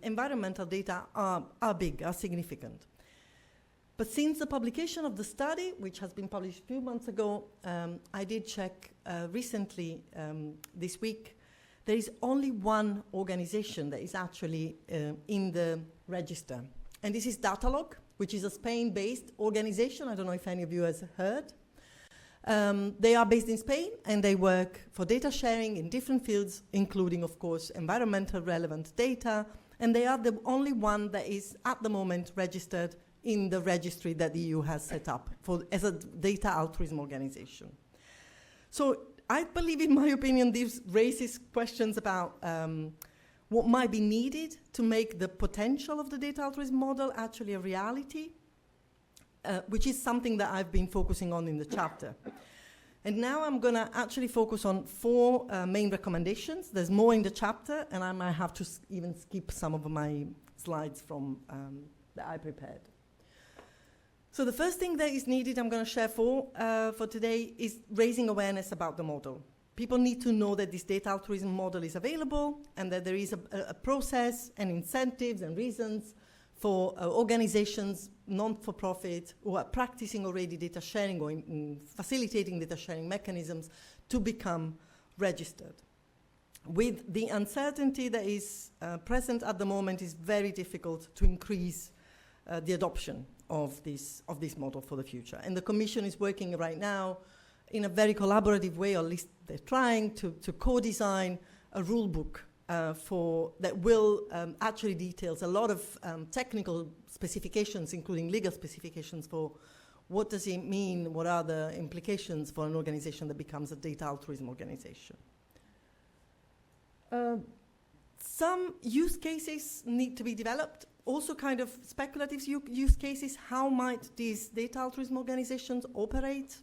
environmental data are big, are significant. But since the publication of the study, which has been published a few months ago, I did check recently this week, there is only one organization that is actually in the register. And this is Datalog, which is a Spain-based organization. I don't know if any of you has heard. They are based in Spain, and they work for data sharing in different fields, including, of course, environmental relevant data. And they are the only one that is, at the moment, registered in the registry that the EU has set up as a data altruism organization. So I believe, in my opinion, this raises questions about what might be needed to make the potential of the data altruism model actually a reality, which is something that I've been focusing on in the chapter. And now I'm going to actually focus on 4 main recommendations. There's more in the chapter, and I might have to even skip some of my slides from that I prepared. So the first thing that is needed, I'm going to share for today, is raising awareness about the model. People need to know that this data altruism model is available and that there is a process and incentives and reasons for organizations, non-for-profit, who are practicing already data sharing or facilitating data sharing mechanisms to become registered. With the uncertainty that is present at the moment, it's very difficult to increase the adoption of this model for the future. And the Commission is working right now in a very collaborative way, or at least they're trying to co-design a rule book that will actually details a lot of technical specifications, including legal specifications for what does it mean, what are the implications for an organization that becomes a data altruism organization. Some use cases need to be developed, also kind of speculative use cases. How might these data altruism organizations operate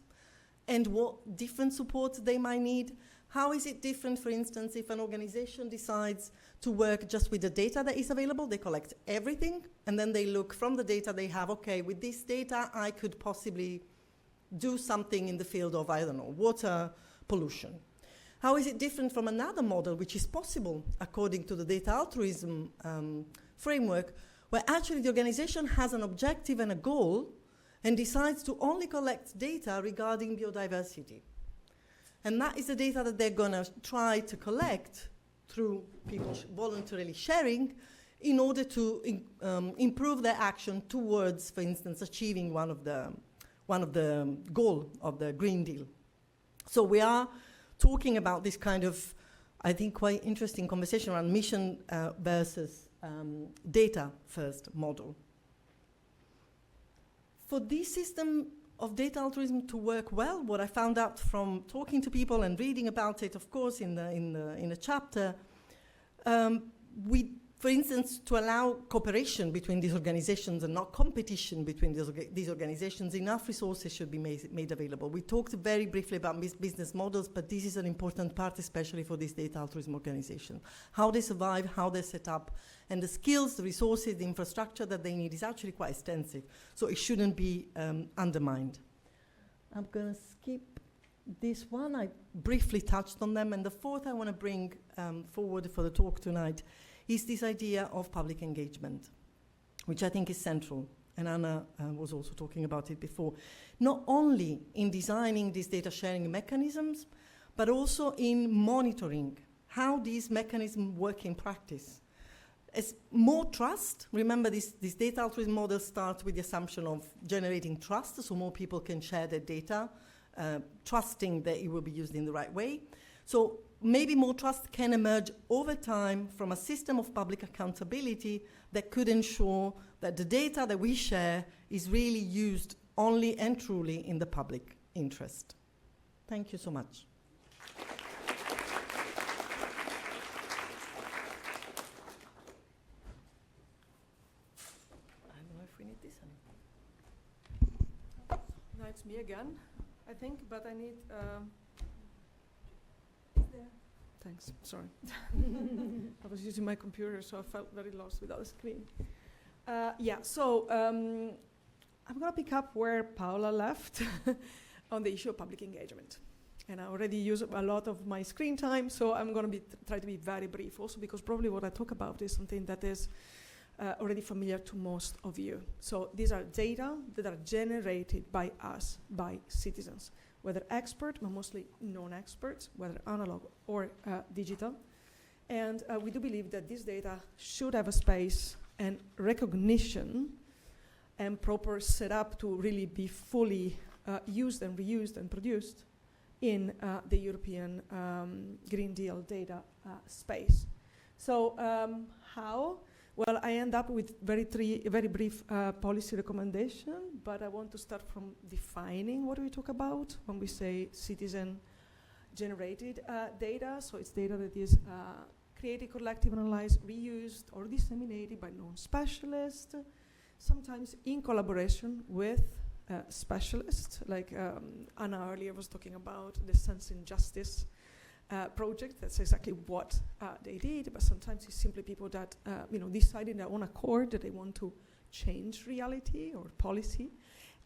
and what different support they might need? How is it different, for instance, if an organization decides to work just with the data that is available? They collect everything, and then they look from the data they have, okay, with this data, I could possibly do something in the field of, I don't know, water pollution. How is it different from another model, which is possible according to the data altruism framework, where actually the organization has an objective and a goal and decides to only collect data regarding biodiversity? And that is the data that they're going to try to collect through people voluntarily sharing in order to improve their action towards, for instance, achieving one of the goal of the Green Deal. So we are talking about this kind of, I think, quite interesting conversation around mission versus data first model. For this system of data altruism to work well, what I found out from talking to people and reading about it, of course, in the chapter, we for instance, to allow cooperation between these organizations and not competition between these organizations, enough resources should be made available. We talked very briefly about business models, but this is an important part, especially for these data altruism organizations. How they survive, how they're set up, and the skills, the resources, the infrastructure that they need is actually quite extensive, so it shouldn't be undermined. I'm going to skip this one. I briefly touched on them, and the fourth I want to bring forward for the talk tonight is this idea of public engagement, which I think is central, and Anna was also talking about it before, not only in designing these data sharing mechanisms, but also in monitoring how these mechanisms work in practice. As more trust, remember this data altruism model starts with the assumption of generating trust, so more people can share their data, trusting that it will be used in the right way. So maybe more trust can emerge over time from a system of public accountability that could ensure that the data that we share is really used only and truly in the public interest. Thank you so much. I don't know if we need this anymore. Now it's me again, I think, but I need... Thanks, sorry. I was using my computer, so I felt very lost without a screen. So I'm going to pick up where Paola left on the issue of public engagement. And I already used a lot of my screen time, so I'm going to try to be very brief, also because probably what I talk about is something that is already familiar to most of you. So these are data that are generated by us, by citizens, whether expert, but mostly non-experts, whether analog or digital. And we do believe that this data should have a space and recognition and proper setup to really be fully used and reused and produced in the European Green Deal data space. So how? Well, I end up with very brief policy recommendation, but I want to start from defining what we talk about when we say citizen-generated data. So it's data that is created, collected, analyzed, reused, or disseminated by non-specialists, sometimes in collaboration with specialists, like Anna earlier was talking about the Sense in Justice project. That's exactly what they did, but sometimes it's simply people that decide in their own accord that they want to change reality or policy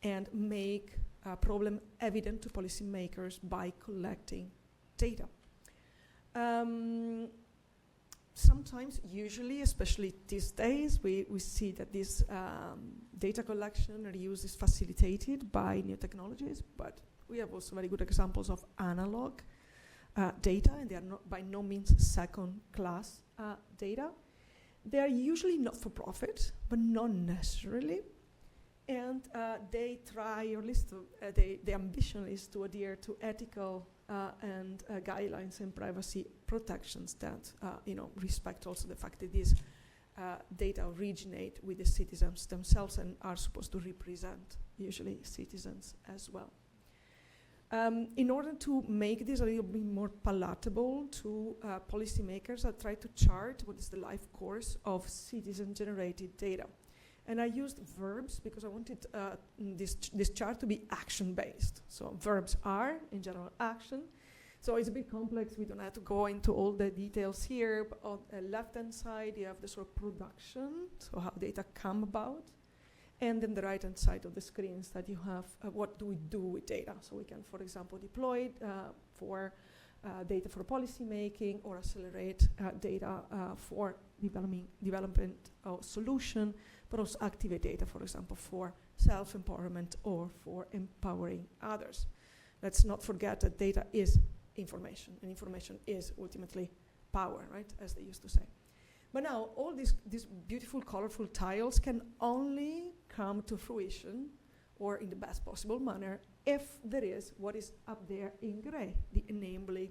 and make a problem evident to policymakers by collecting data. Sometimes, usually, especially these days, we see that this data collection and reuse is facilitated by new technologies, but we have also very good examples of analog data, and they are by no means second-class data. They are usually not for profit, but not necessarily. And they try, or at least the ambition is to adhere to ethical and guidelines and privacy protections that respect also the fact that these data originate with the citizens themselves and are supposed to represent usually citizens as well. In order to make this a little bit more palatable to policymakers, I try to chart what is the life course of citizen-generated data. And I used verbs because I wanted this chart to be action-based. So verbs are, in general, action. So it's a bit complex. We don't have to go into all the details here. But on the left-hand side, you have the sort of production, so how data come about. And then the right-hand side of the screen is that you have what do we do with data. So we can, for example, deploy it for data for policy making or accelerate data for development of solution, but also activate data, for example, for self-empowerment or for empowering others. Let's not forget that data is information, and information is ultimately power, right, as they used to say. But now, all these beautiful, colorful tiles can only come to fruition, or in the best possible manner, if there is what is up there in gray, the enabling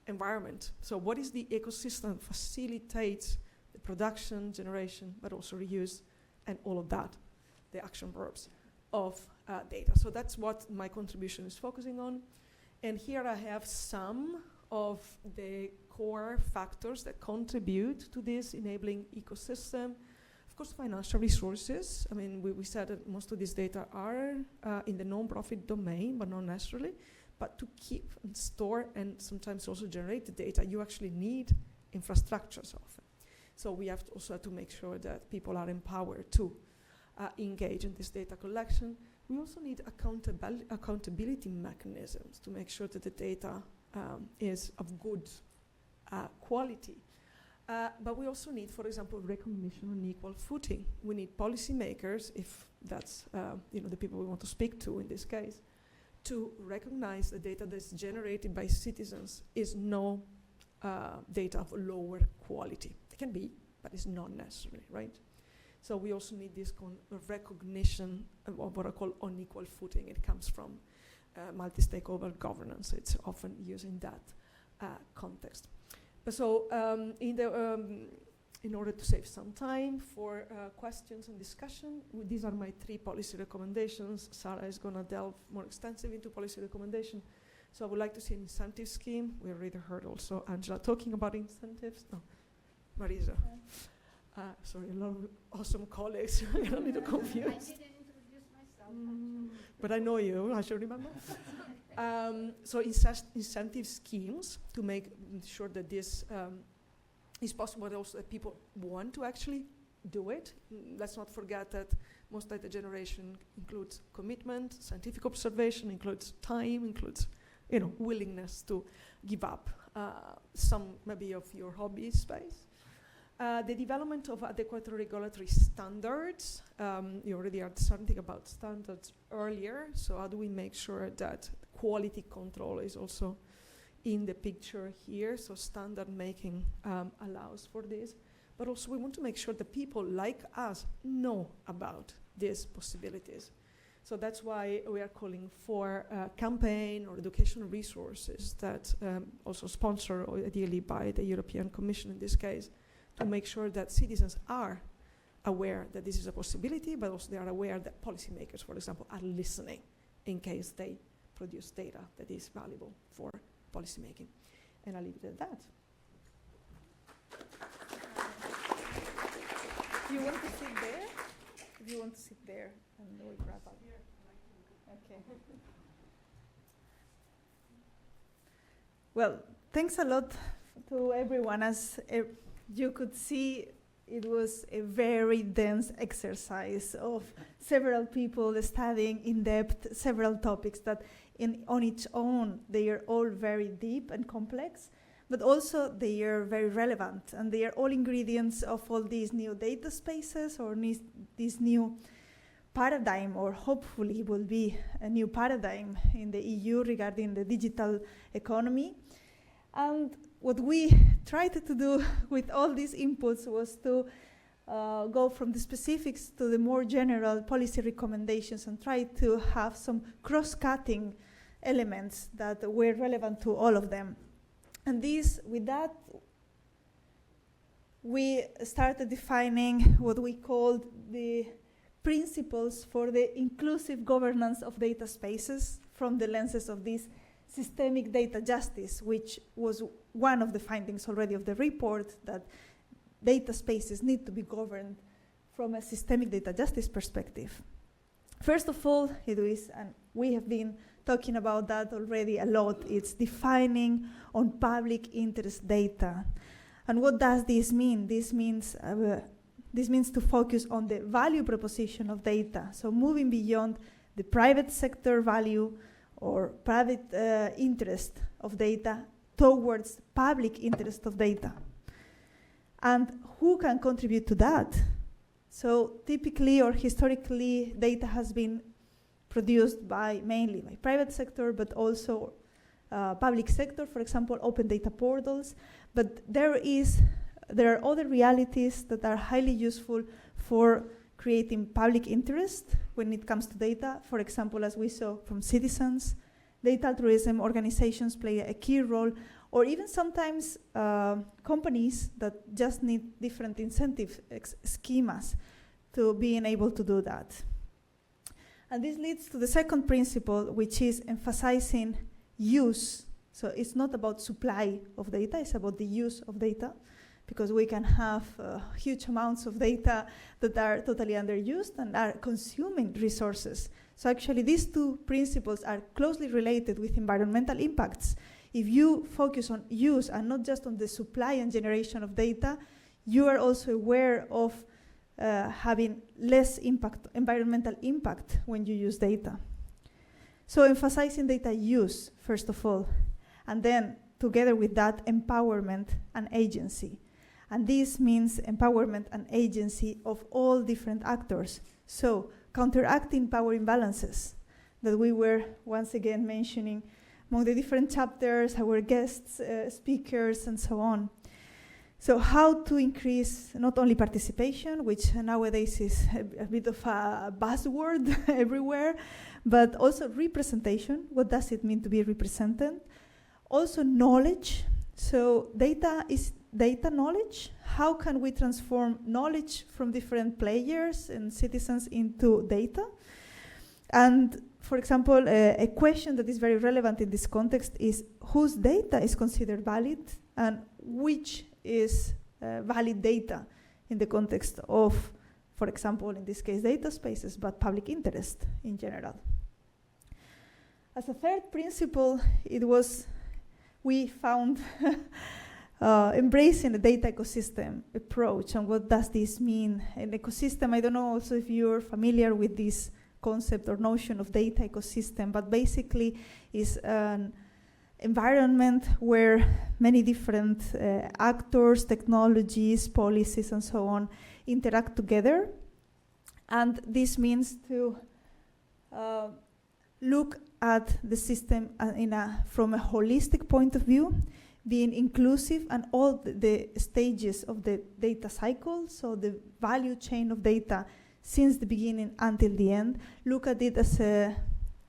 environment. So what is the ecosystem that facilitates the production, generation, but also reuse, and all of that, the action verbs of data. So that's what my contribution is focusing on. And here I have some of the core factors that contribute to this enabling ecosystem. Of course, financial resources. I mean, we said that most of these data are in the non-profit domain, but not necessarily. But to keep and store and sometimes also generate the data, you actually need infrastructures often. So we have to also have to make sure that people are empowered to engage in this data collection. We also need accountability mechanisms to make sure that the data is of good quality. But we also need, for example, recognition on equal footing. We need policymakers, if that's the people we want to speak to in this case, to recognize the data that's generated by citizens is no data of lower quality. It can be, but it's not necessary, right? So we also need this recognition of what I call unequal footing. It comes from multi-stakeholder governance. It's often used in that context. But so in order to save some time for questions and discussion, these are my 3 policy recommendations. Sarah is going to delve more extensively into policy recommendation. So I would like to see an incentive scheme. We already heard also Angela talking about incentives. No, Marisa. Sorry, a lot of awesome colleagues. I'm a little confused. I didn't introduce myself. But I know you, I should remember. So incentive schemes to make sure that this is possible, but also that people want to actually do it. Let's not forget that most data generation includes commitment, scientific observation, includes time, includes willingness to give up some maybe of your hobby space. The development of adequate regulatory standards. You already heard something about standards earlier. So how do we make sure that quality control is also in the picture here? So standard making allows for this. But also we want to make sure that people like us know about these possibilities. So that's why we are calling for a campaign or educational resources that also sponsored ideally by the European Commission in this case, to make sure that citizens are aware that this is a possibility, but also they are aware that policymakers, for example, are listening in case they produce data that is valuable for policymaking. And I'll leave it at that. Do you want to sit there? If you want to sit there, and we'll wrap up. Okay. Well, thanks a lot to everyone. As you could see, it was a very dense exercise of several people studying in depth several topics that on its own, they are all very deep and complex, but also they are very relevant, and they are all ingredients of all these new data spaces or this new paradigm, or hopefully will be a new paradigm in the EU regarding the digital economy. And what we tried to do with all these inputs was to go from the specifics to the more general policy recommendations and try to have some cross-cutting elements that were relevant to all of them. And with that, we started defining what we called the principles for the inclusive governance of data spaces from the lenses of this systemic data justice, which was one of the findings already of the report, that data spaces need to be governed from a systemic data justice perspective. First of all, it is, and we have been talking about that already a lot, it's defining on public interest data. And what does this mean? This means to focus on the value proposition of data, so moving beyond the private sector value or private interest of data towards public interest of data. And who can contribute to that? So typically or historically, data has been produced mainly by private sector, but also public sector, for example, open data portals. But there are other realities that are highly useful for creating public interest when it comes to data. For example, as we saw from citizens, data altruism organizations play a key role, or even sometimes companies that just need different incentive schemas to being able to do that. And this leads to the second principle, which is emphasizing use. So it's not about supply of data, it's about the use of data, because we can have huge amounts of data that are totally underused and are consuming resources. So actually these two principles are closely related with environmental impacts. If you focus on use and not just on the supply and generation of data, you are also aware of having less impact, environmental impact when you use data. So emphasizing data use, first of all, and then together with that, empowerment and agency. And this means empowerment and agency of all different actors. So counteracting power imbalances that we were once again mentioning among the different chapters, our guests, speakers, and so on. So how to increase not only participation, which nowadays is a bit of a buzzword everywhere, but also representation. What does it mean to be represented? Also knowledge. So data is data knowledge. How can we transform knowledge from different players and citizens into data? And for example, a question that is very relevant in this context is whose data is considered valid and which is valid data in the context of, for example, in this case, data spaces, but public interest in general. As a third principle, we found embracing the data ecosystem approach. And what does this mean? An ecosystem, I don't know also if you're familiar with this concept or notion of data ecosystem, but basically is an environment where many different actors, technologies, policies, and so on interact together. And this means to look at the system from a holistic point of view, being inclusive and all the stages of the data cycle, so the value chain of data since the beginning until the end. Look at it as a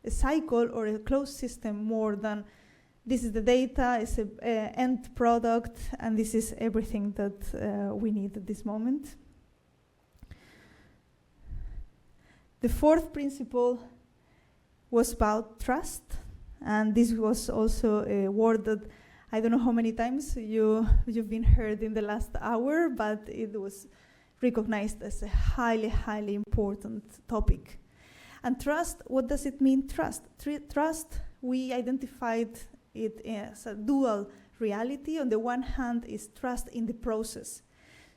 cycle or a closed system more than this is the data, it's an end product, and this is everything that we need at this moment. The fourth principle was about trust, and this was also a word that I don't know how many times you've been heard in the last hour, but it was recognized as a highly, highly important topic. And trust, what does it mean, trust? Trust, we identified it as a dual reality. On the one hand is trust in the process.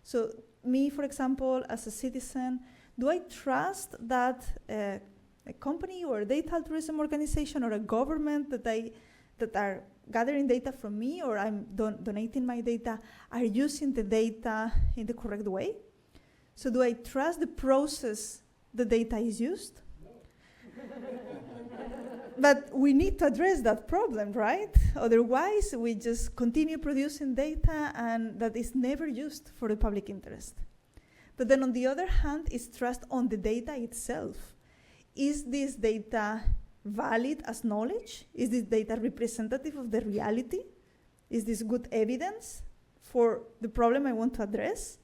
So me, for example, as a citizen, do I trust that a company or a data altruism organization or a government that are gathering data from me or I'm donating my data are using the data in the correct way? So do I trust the process the data is used? But we need to address that problem, right? Otherwise, we just continue producing data and that is never used for the public interest. But then on the other hand, is trust on the data itself. Is this data valid as knowledge? Is this data representative of the reality? Is this good evidence for the problem I want to address?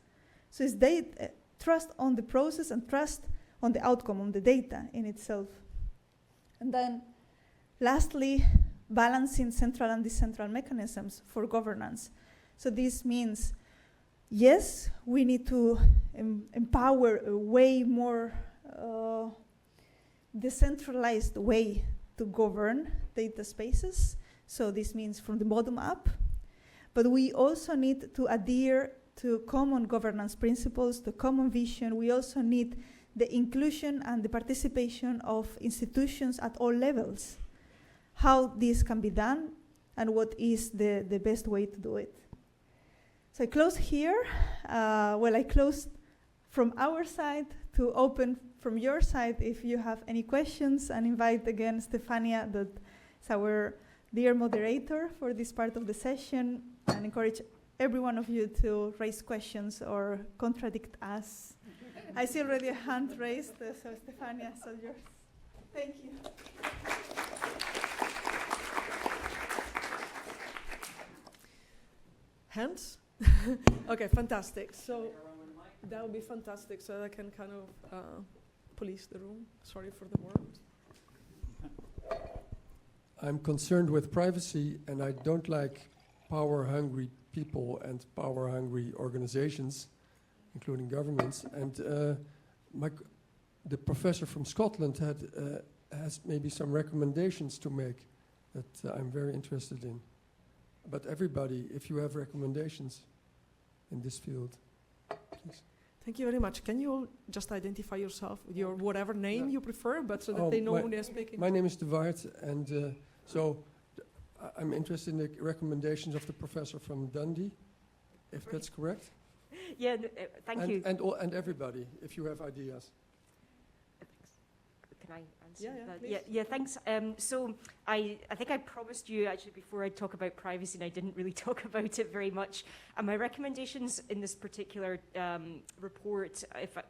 So it's trust on the process and trust on the outcome, on the data in itself. And then lastly, balancing central and decentral mechanisms for governance. So this means, yes, we need to empower a way more decentralized way to govern data spaces. So this means from the bottom up. But we also need to adhere to common governance principles, to common vision. We also need the inclusion and the participation of institutions at all levels. How this can be done and what is the best way to do it. So I close here. I closed from our side to open from your side if you have any questions, and invite again Stefania, that is our dear moderator for this part of the session, and encourage every one of you to raise questions or contradict us. I see already a hand raised, so Stefania, so yours. Thank you. Hands? Okay, fantastic. So that would be fantastic, so I can kind of police the room. Sorry for the word. I'm concerned with privacy, and I don't like power-hungry people and power-hungry organizations, including governments. And the professor from Scotland has maybe some recommendations to make that I'm very interested in. But everybody, if you have recommendations in this field, please. Thank you very much. Can you all just identify yourself with your whatever name you prefer, but so that they know who they're speaking? My name is De Waard, and I'm interested in the recommendations of the professor from Dundee, if that's correct. Yeah, thank you. And everybody, if you have ideas. Can I answer Yeah, that? please. Yeah, thanks. So I think I promised you actually before I talk about privacy, and I didn't really talk about it very much. And my recommendations in this particular report,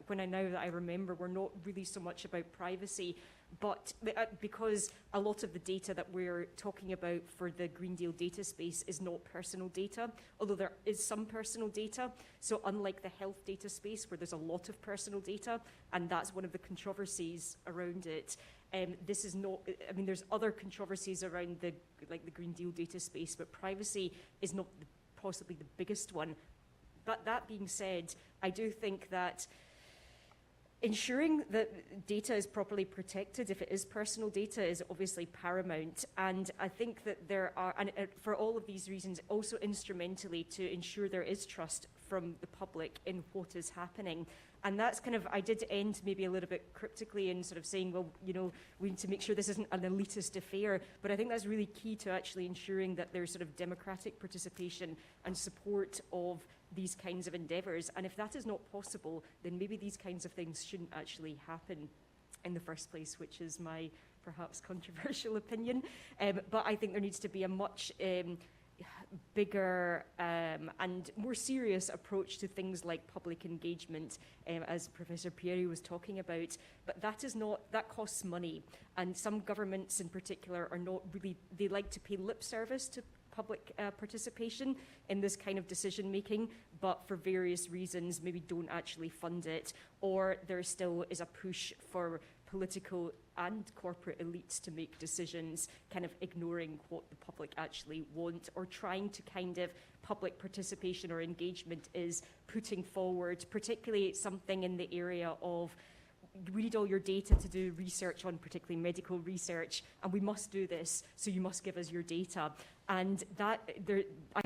when I remember, were not really so much about privacy, but because a lot of the data that we're talking about for the Green Deal data space is not personal data, although there is some personal data. So unlike the health data space where there's a lot of personal data, and that's one of the controversies around it, this is not, I mean, there's other controversies around the Green Deal data space, but privacy is not possibly the biggest one. But that being said, I do think that ensuring that data is properly protected, if it is personal data, is obviously paramount. And I think that there are, and for all of these reasons, also instrumentally to ensure there is trust from the public in what is happening. And that's kind of, I did end maybe a little bit cryptically in sort of saying, well, you know, we need to make sure this isn't an elitist affair. But I think that's really key to actually ensuring that there's sort of democratic participation and support of these kinds of endeavours. And if that is not possible, then maybe these kinds of things shouldn't actually happen in the first place, which is my perhaps controversial opinion. But I think there needs to be a much bigger and more serious approach to things like public engagement, as Professor Pieri was talking about. But that costs money. And some governments in particular are not really, they like to pay lip service to public participation in this kind of decision making, but for various reasons maybe don't actually fund it, or there still is a push for political and corporate elites to make decisions, kind of ignoring what the public actually want, or trying to kind of public participation or engagement is putting forward, particularly something in the area of we need all your data to do research on particularly medical research, and we must do this, so you must give us your data. And I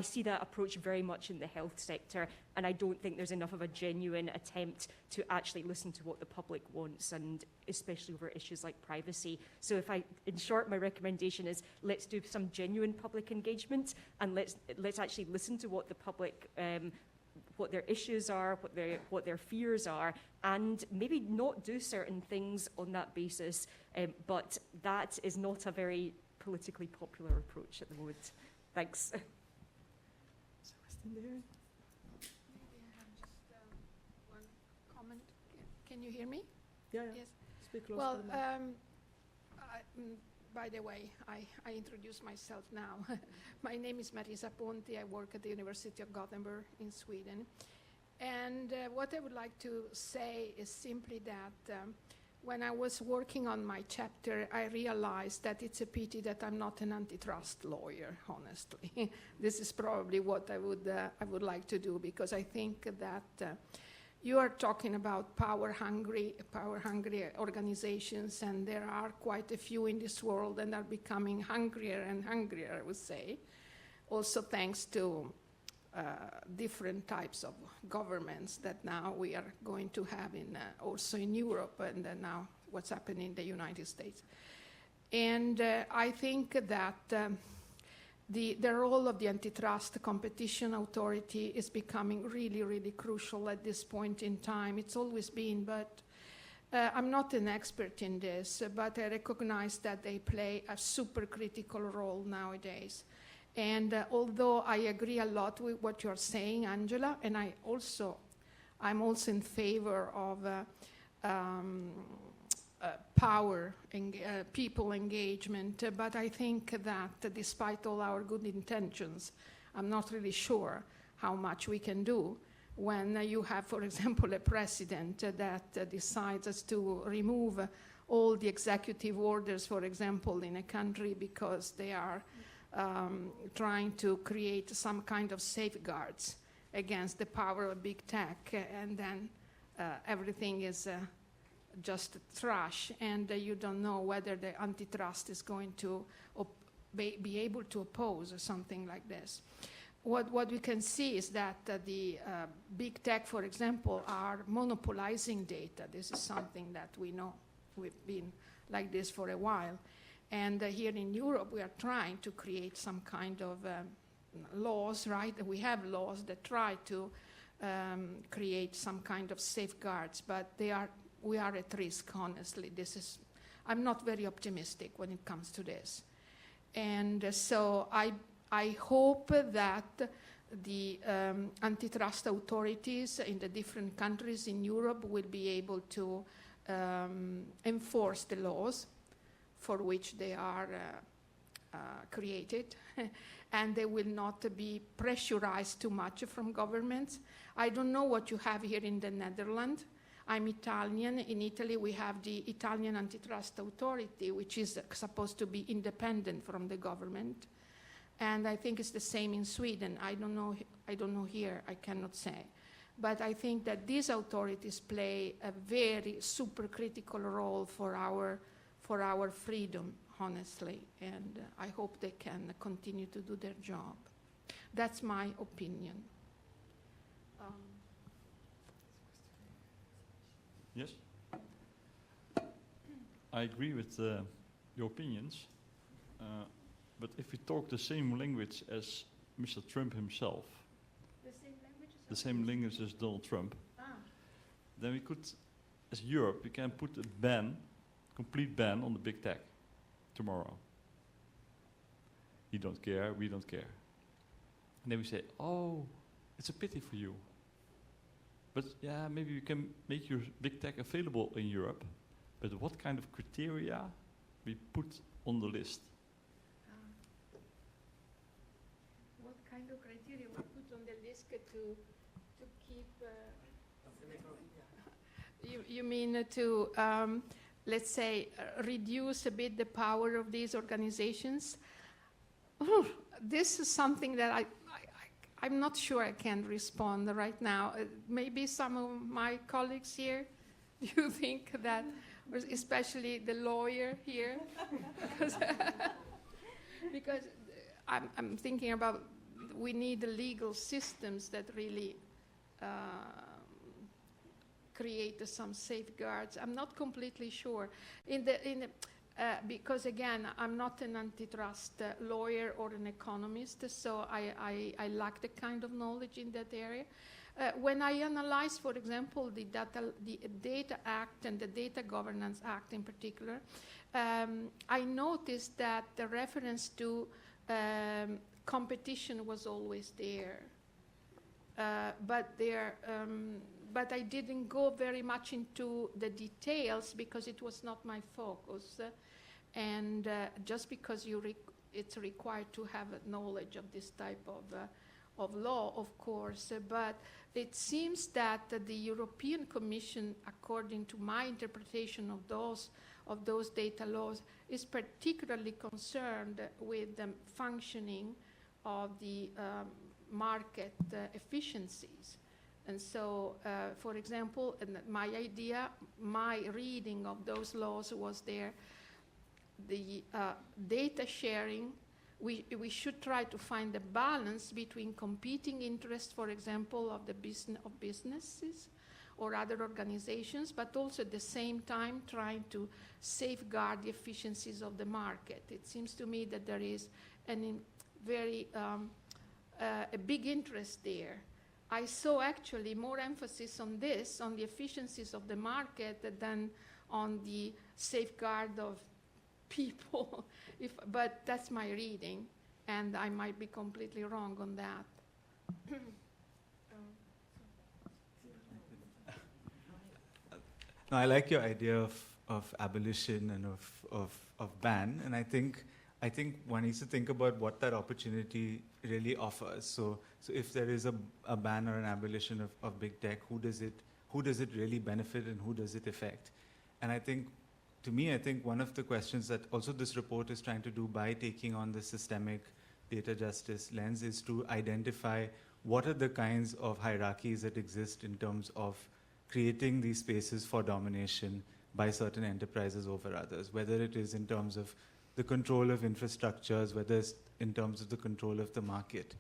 see that approach very much in the health sector, and I don't think there's enough of a genuine attempt to actually listen to what the public wants, and especially over issues like privacy. So in short, my recommendation is let's do some genuine public engagement, and let's actually listen to what the public what their issues are, what their fears are, and maybe not do certain things on that basis. But that is not a very politically popular approach at the moment. Thanks. Maybe I have just one comment. Can you hear me? Yeah. Yes. Speak close Well, to the mic. by the way, I introduce myself now. My name is Marisa Ponti. I work at the University of Gothenburg in Sweden. And what I would like to say is simply that when I was working on my chapter, I realized that it's a pity that I'm not an antitrust lawyer, honestly. This is probably what I would like to do, because I think that you are talking about power-hungry organizations, and there are quite a few in this world and are becoming hungrier and hungrier, I would say. Also thanks to different types of governments that now we are going to have also in Europe, and now what's happening in the United States. And I think that the role of the antitrust competition authority is becoming really, really crucial at this point in time. It's always been, but I'm not an expert in this, but I recognize that they play a super critical role nowadays. And although I agree a lot with what you're saying, Angela, and I'm also in favor of people engagement, but I think that despite all our good intentions, I'm not really sure how much we can do when you have, for example, a president that decides to remove all the executive orders, for example, in a country because they are trying to create some kind of safeguards against the power of big tech, and then everything is just trash, and you don't know whether the antitrust is going to be able to oppose something like this. What we can see is that the big tech, for example, are monopolizing data. This is something that we know. We've been like this for a while. And here in Europe, we are trying to create some kind of laws, right? We have laws that try to create some kind of safeguards, but we are at risk, honestly. I'm not very optimistic when it comes to this. And so I hope that the antitrust authorities in the different countries in Europe will be able to enforce the laws for which they are created, and they will not be pressurized too much from governments. I don't know what you have here in the Netherlands. I'm Italian. In Italy, we have the Italian Antitrust Authority, which is supposed to be independent from the government. And I think it's the same in Sweden. I don't know here, I cannot say. But I think that these authorities play a very super critical role for our freedom, honestly. And I hope they can continue to do their job. That's my opinion. Yes? I agree with your opinions. But if we talk the same language as Mr. Trump himself, the same language as Donald Trump, then we could, as Europe, we can put a ban, complete ban on the big tech tomorrow. He don't care, we don't care. And then we say, oh, it's a pity for you. But yeah, maybe we can make your big tech available in Europe, but what kind of criteria we put on the list? What kind of criteria we put on the list to keep... You mean to, let's say, reduce a bit the power of these organizations? This is something that I'm not sure I can respond right now. Maybe some of my colleagues here, do you think that, especially the lawyer here, because I'm thinking about we need legal systems that really create some safeguards. I'm not completely sure. Because again, I'm not an antitrust lawyer or an economist, so I lack the kind of knowledge in that area. When I analyze, for example, the Data Act and the Data Governance Act in particular, I noticed that the reference to competition was always there. But I didn't go very much into the details because it was not my focus. And just because it's required to have knowledge of this type of law, of course. But it seems that the European Commission, according to my interpretation of those data laws, is particularly concerned with the functioning of the market efficiencies. And so, for example, my reading of those laws was the data sharing. We should try to find a balance between competing interests, for example, of the businesses or other organizations, but also at the same time trying to safeguard the efficiencies of the market. It seems to me that there is a big interest there. I saw actually more emphasis on this, on the efficiencies of the market, than on the safeguard of people. But that's my reading, and I might be completely wrong on that. No, I like your idea of abolition and of ban, and I think one needs to think about what that opportunity really offers. So if there is a ban or an abolition of big tech, who does it really benefit and who does it affect? And I think to me, I think one of the questions that also this report is trying to do by taking on the systemic data justice lens is to identify what are the kinds of hierarchies that exist in terms of creating these spaces for domination by certain enterprises over others, whether it is in terms of the control of infrastructures, whether it's in terms of the control of the market.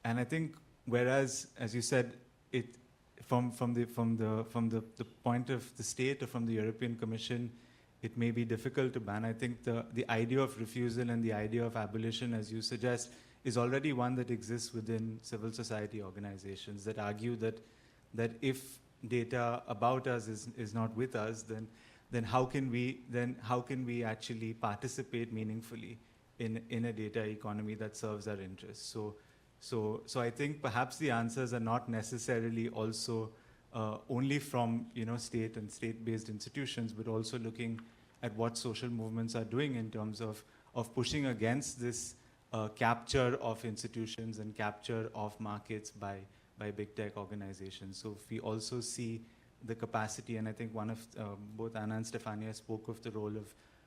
And I think, whereas, as you said, it from the point of the state or from the European Commission, it may be difficult to ban. I think the idea of refusal and the idea of abolition, as you suggest, is already one that exists within civil society organizations that argue that if data about us is not with us, then how can we actually participate meaningfully in a data economy that serves our interests? So I think perhaps the answers are not necessarily also only from state and state-based institutions, but also looking at what social movements are doing in terms of pushing against this capture of institutions and capture of markets by big tech organizations. So if we also see the capacity, and I think one of both Anna and Stefania spoke of the role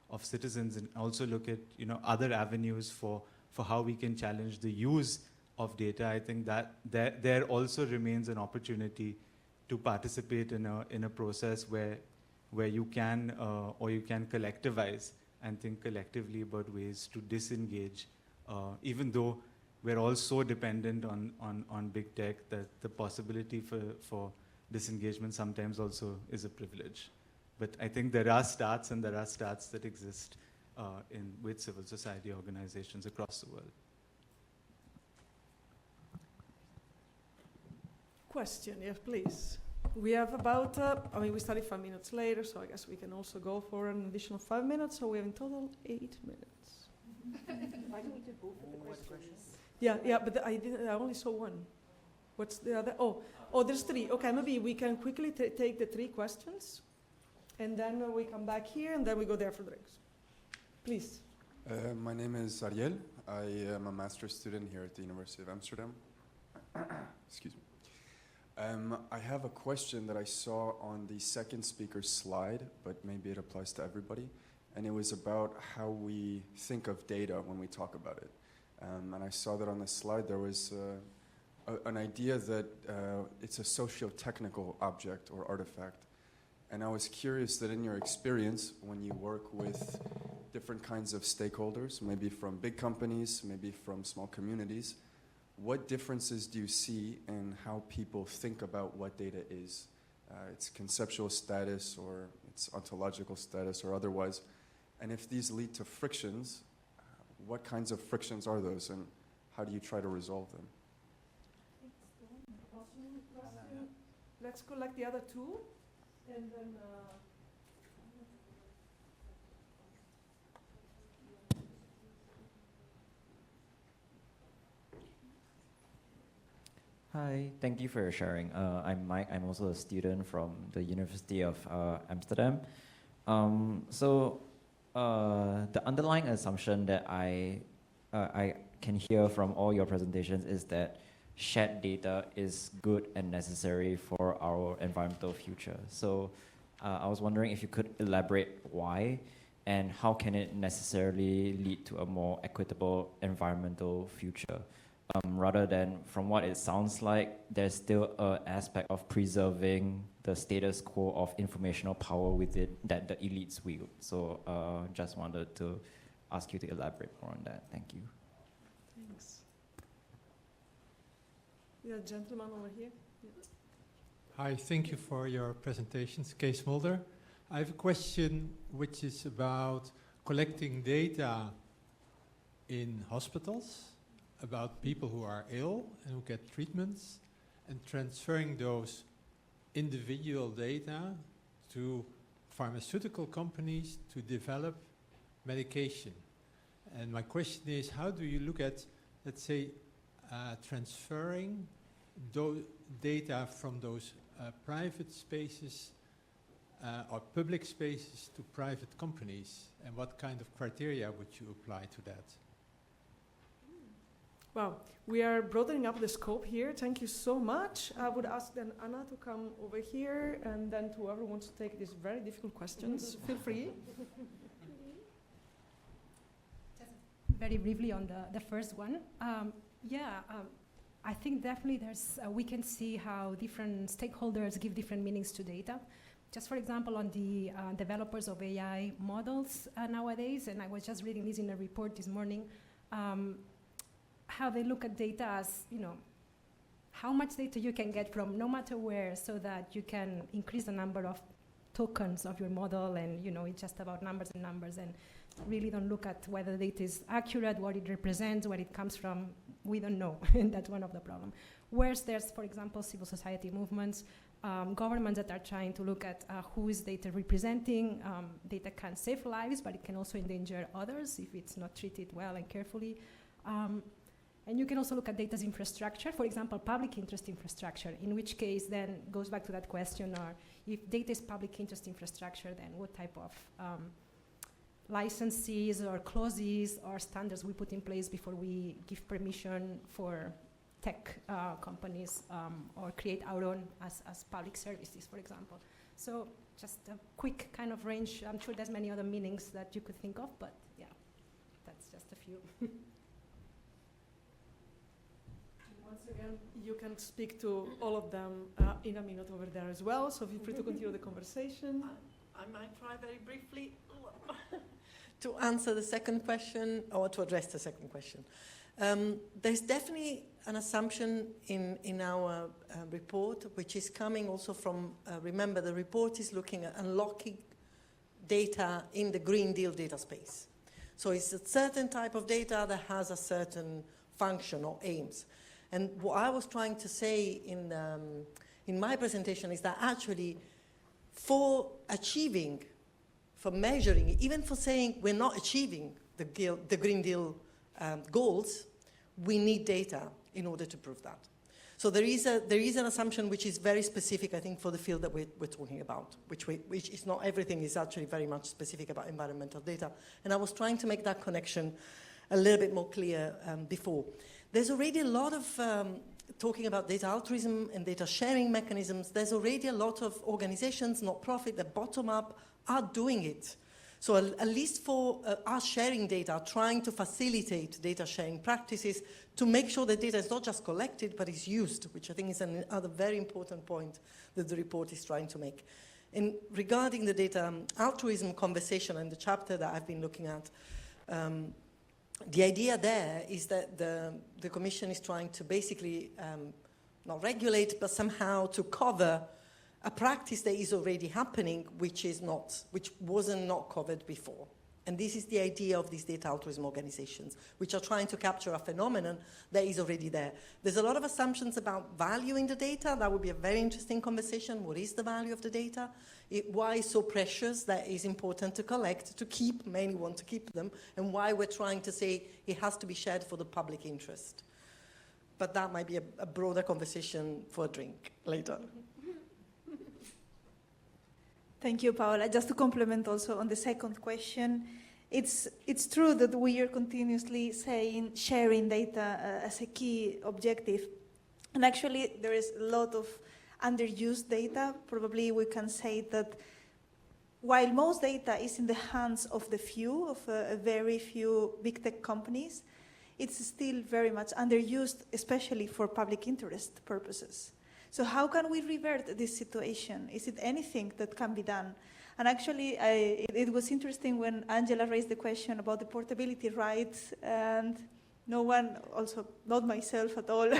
of citizens, and also look at other avenues for how we can challenge the use of data. I think that there also remains an opportunity to participate in a process where you can collectivize and think collectively about ways to disengage, even though we're all so dependent on big tech that the possibility for disengagement sometimes also is a privilege. But I think there are starts, and there are starts that exist with civil society organizations across the world. Question, yes, please. We have about, we started 5 minutes later, so I guess we can also go for an additional 5 minutes, so we have in total 8 minutes. Why don't we do both of the questions? Yeah, but I only saw one. What's the other? Oh, there's 3. Okay, maybe we can quickly take the 3 questions, and then we come back here, and then we go there for drinks. Please. My name is Ariel. I am a master's student here at the University of Amsterdam. Excuse me. I have a question that I saw on the second speaker's slide, but maybe it applies to everybody. And it was about how we think of data when we talk about it. And I saw that on the slide there was an idea that it's a socio-technical object or artifact. And I was curious that in your experience, when you work with different kinds of stakeholders, maybe from big companies, maybe from small communities, what differences do you see in how people think about what data is? Its conceptual status or its ontological status or otherwise. And if these lead to frictions, what kinds of frictions are those, and how do you try to resolve them? Let's collect the other 2, and then... Hi, thank you for your sharing. I'm Mike. I'm also a student from the University of Amsterdam. So the underlying assumption that I can hear from all your presentations is that shared data is good and necessary for our environmental future. So I was wondering if you could elaborate why, and how can it necessarily lead to a more equitable environmental future? Rather than, from what it sounds like, there's still an aspect of preserving the status quo of informational power within that the elites wield. So just wanted to ask you to elaborate more on that. Thank you. Thanks. Yeah, gentleman over here. Yeah. Hi, thank you for your presentations, Kees Mulder. I have a question which is about collecting data in hospitals about people who are ill and who get treatments, and transferring those individual data to pharmaceutical companies to develop medication. And my question is, how do you look at, let's say, transferring data from those private spaces or public spaces to private companies, and what kind of criteria would you apply to that? Wow, we are broadening up the scope here. Thank you so much. I would ask then Anna to come over here, and then to whoever wants to take these very difficult questions, feel free. Very briefly on the first one. I think definitely we can see how different stakeholders give different meanings to data. Just for example, on the developers of AI models nowadays, and I was just reading this in a report this morning, how they look at data as, how much data you can get from no matter where, so that you can increase the number of tokens of your model, and it's just about numbers and numbers, and really don't look at whether the data is accurate, what it represents, where it comes from. We don't know, and that's one of the problems. Whereas there's, for example, civil society movements, governments that are trying to look at who is data representing. Data can save lives, but it can also endanger others if it's not treated well and carefully. And you can also look at data's infrastructure, for example, public interest infrastructure, in which case then goes back to that question, or if data is public interest infrastructure, then what type of licenses or clauses or standards we put in place before we give permission for tech companies or create our own as public services, for example. So just a quick kind of range. I'm sure there's many other meanings that you could think of, but yeah, that's just a few. Once again, you can speak to all of them in a minute over there as well, so feel free to continue the conversation. I might try very briefly to answer the second question, or to address the second question. There's definitely an assumption in our report, which is coming also from, remember, the report is looking at unlocking data in the Green Deal data space. So it's a certain type of data that has a certain function or aims. And what I was trying to say in my presentation is that actually for achieving, for measuring, even for saying we're not achieving the Green Deal goals, we need data in order to prove that. So there is an assumption which is very specific, I think, for the field that we're talking about, which is not everything is actually very much specific about environmental data. And I was trying to make that connection a little bit more clear before. There's already a lot of talking about data altruism and data sharing mechanisms. There's already a lot of organizations, not profit, that bottom up are doing it. So at least for us sharing data, trying to facilitate data sharing practices to make sure that data is not just collected, but is used, which I think is another very important point that the report is trying to make. And regarding the data altruism conversation and the chapter that I've been looking at, the idea there is that the Commission is trying to basically not regulate, but somehow to cover a practice that is already happening, which wasn't not covered before. And this is the idea of these data altruism organizations, which are trying to capture a phenomenon that is already there. There's a lot of assumptions about valuing the data. That would be a very interesting conversation. What is the value of the data? Why is so precious that is important to collect, to keep, many want to keep them, and why we're trying to say it has to be shared for the public interest. But that might be a broader conversation for a drink later. Thank you, Paola. Just to complement also on the second question, it's true that we are continuously saying sharing data as a key objective. And actually, there is a lot of underused data. Probably we can say that while most data is in the hands of the few, of a very few big tech companies, it's still very much underused, especially for public interest purposes. So how can we revert this situation? Is it anything that can be done? And actually, it was interesting when Angela raised the question about the portability rights, and no one, also not myself at all,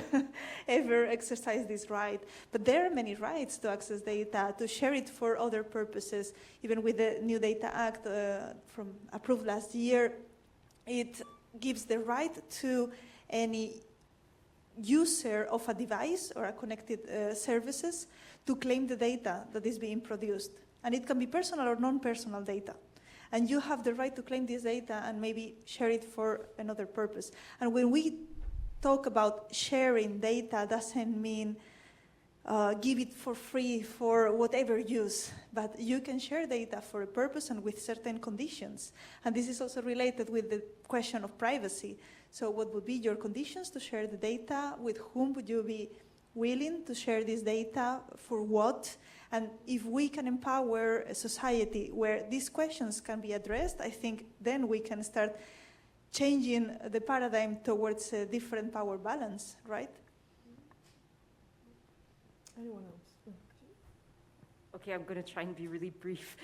ever exercised this right. But there are many rights to access data, to share it for other purposes. Even with the new Data Act approved last year, it gives the right to any user of a device or a connected services to claim the data that is being produced. And it can be personal or non-personal data. And you have the right to claim this data and maybe share it for another purpose. And when we talk about sharing data, doesn't mean give it for free for whatever use, but you can share data for a purpose and with certain conditions. And this is also related with the question of privacy. So what would be your conditions to share the data? With whom would you be willing to share this data? For what? And if we can empower a society where these questions can be addressed, I think then we can start changing the paradigm towards a different power balance, right? Anyone else? Okay, I'm going to try and be really brief.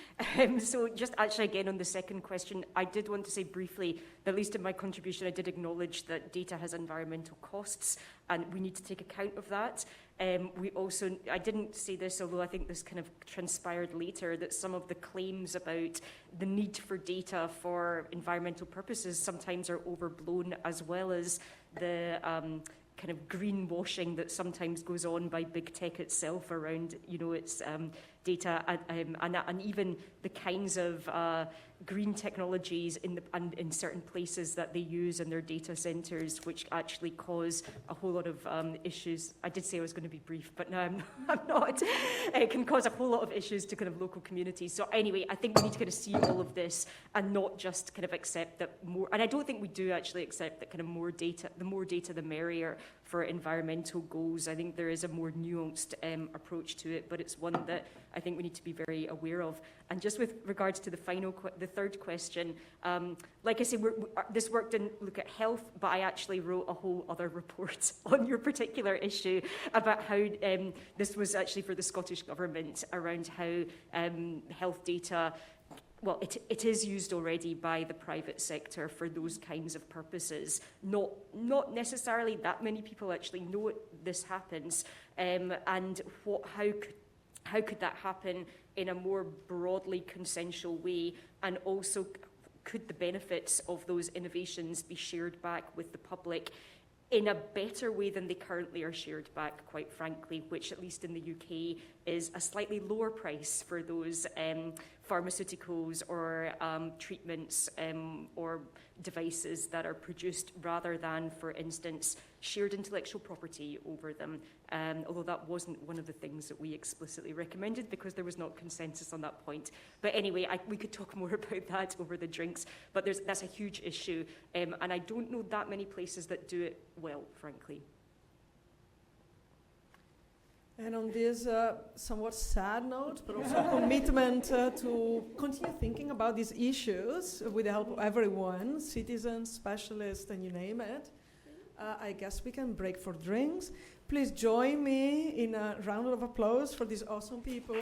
So just actually again on the second question, I did want to say briefly, that at least in my contribution, I did acknowledge that data has environmental costs and we need to take account of that. We also, I didn't say this, although I think this kind of transpired later, that some of the claims about the need for data for environmental purposes sometimes are overblown, as well as the kind of greenwashing that sometimes goes on by big tech itself around, you know, its data and even the kinds of green technologies in certain places that they use in their data centers, which actually cause a whole lot of issues. I did say I was going to be brief, but now I'm not. It can cause a whole lot of issues to kind of local communities. So anyway, I think we need to kind of see all of this and not just kind of accept that more, and I don't think we do actually accept that kind of more data, the merrier for environmental goals. I think there is a more nuanced approach to it, but it's one that I think we need to be very aware of. And just with regards to the third question, like I say, this work didn't look at health, but I actually wrote a whole other report on your particular issue about how this was actually for the Scottish Government, around how health data, well, it is used already by the private sector for those kinds of purposes. Not necessarily that many people actually know this happens, and how could that happen in a more broadly consensual way, and also could the benefits of those innovations be shared back with the public in a better way than they currently are shared back, quite frankly, which at least in the UK is a slightly lower price for those pharmaceuticals or treatments or devices that are produced, rather than, for instance, shared intellectual property over them. Although that wasn't one of the things that we explicitly recommended because there was not consensus on that point. But anyway, we could talk more about that over the drinks, but that's a huge issue, and I don't know that many places that do it well, frankly. And on this somewhat sad note, but also commitment to continue thinking about these issues with the help of everyone, citizens, specialists, and you name it, I guess we can break for drinks. Please join me in a round of applause for these awesome people.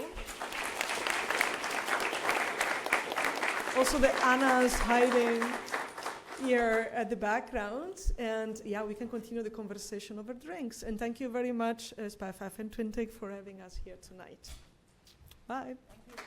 Also the Annas hiding here at the background, and yeah, we can continue the conversation over drinks. And thank you very much, Spy 5 and Twintech, for having us here tonight. Bye. Thank you.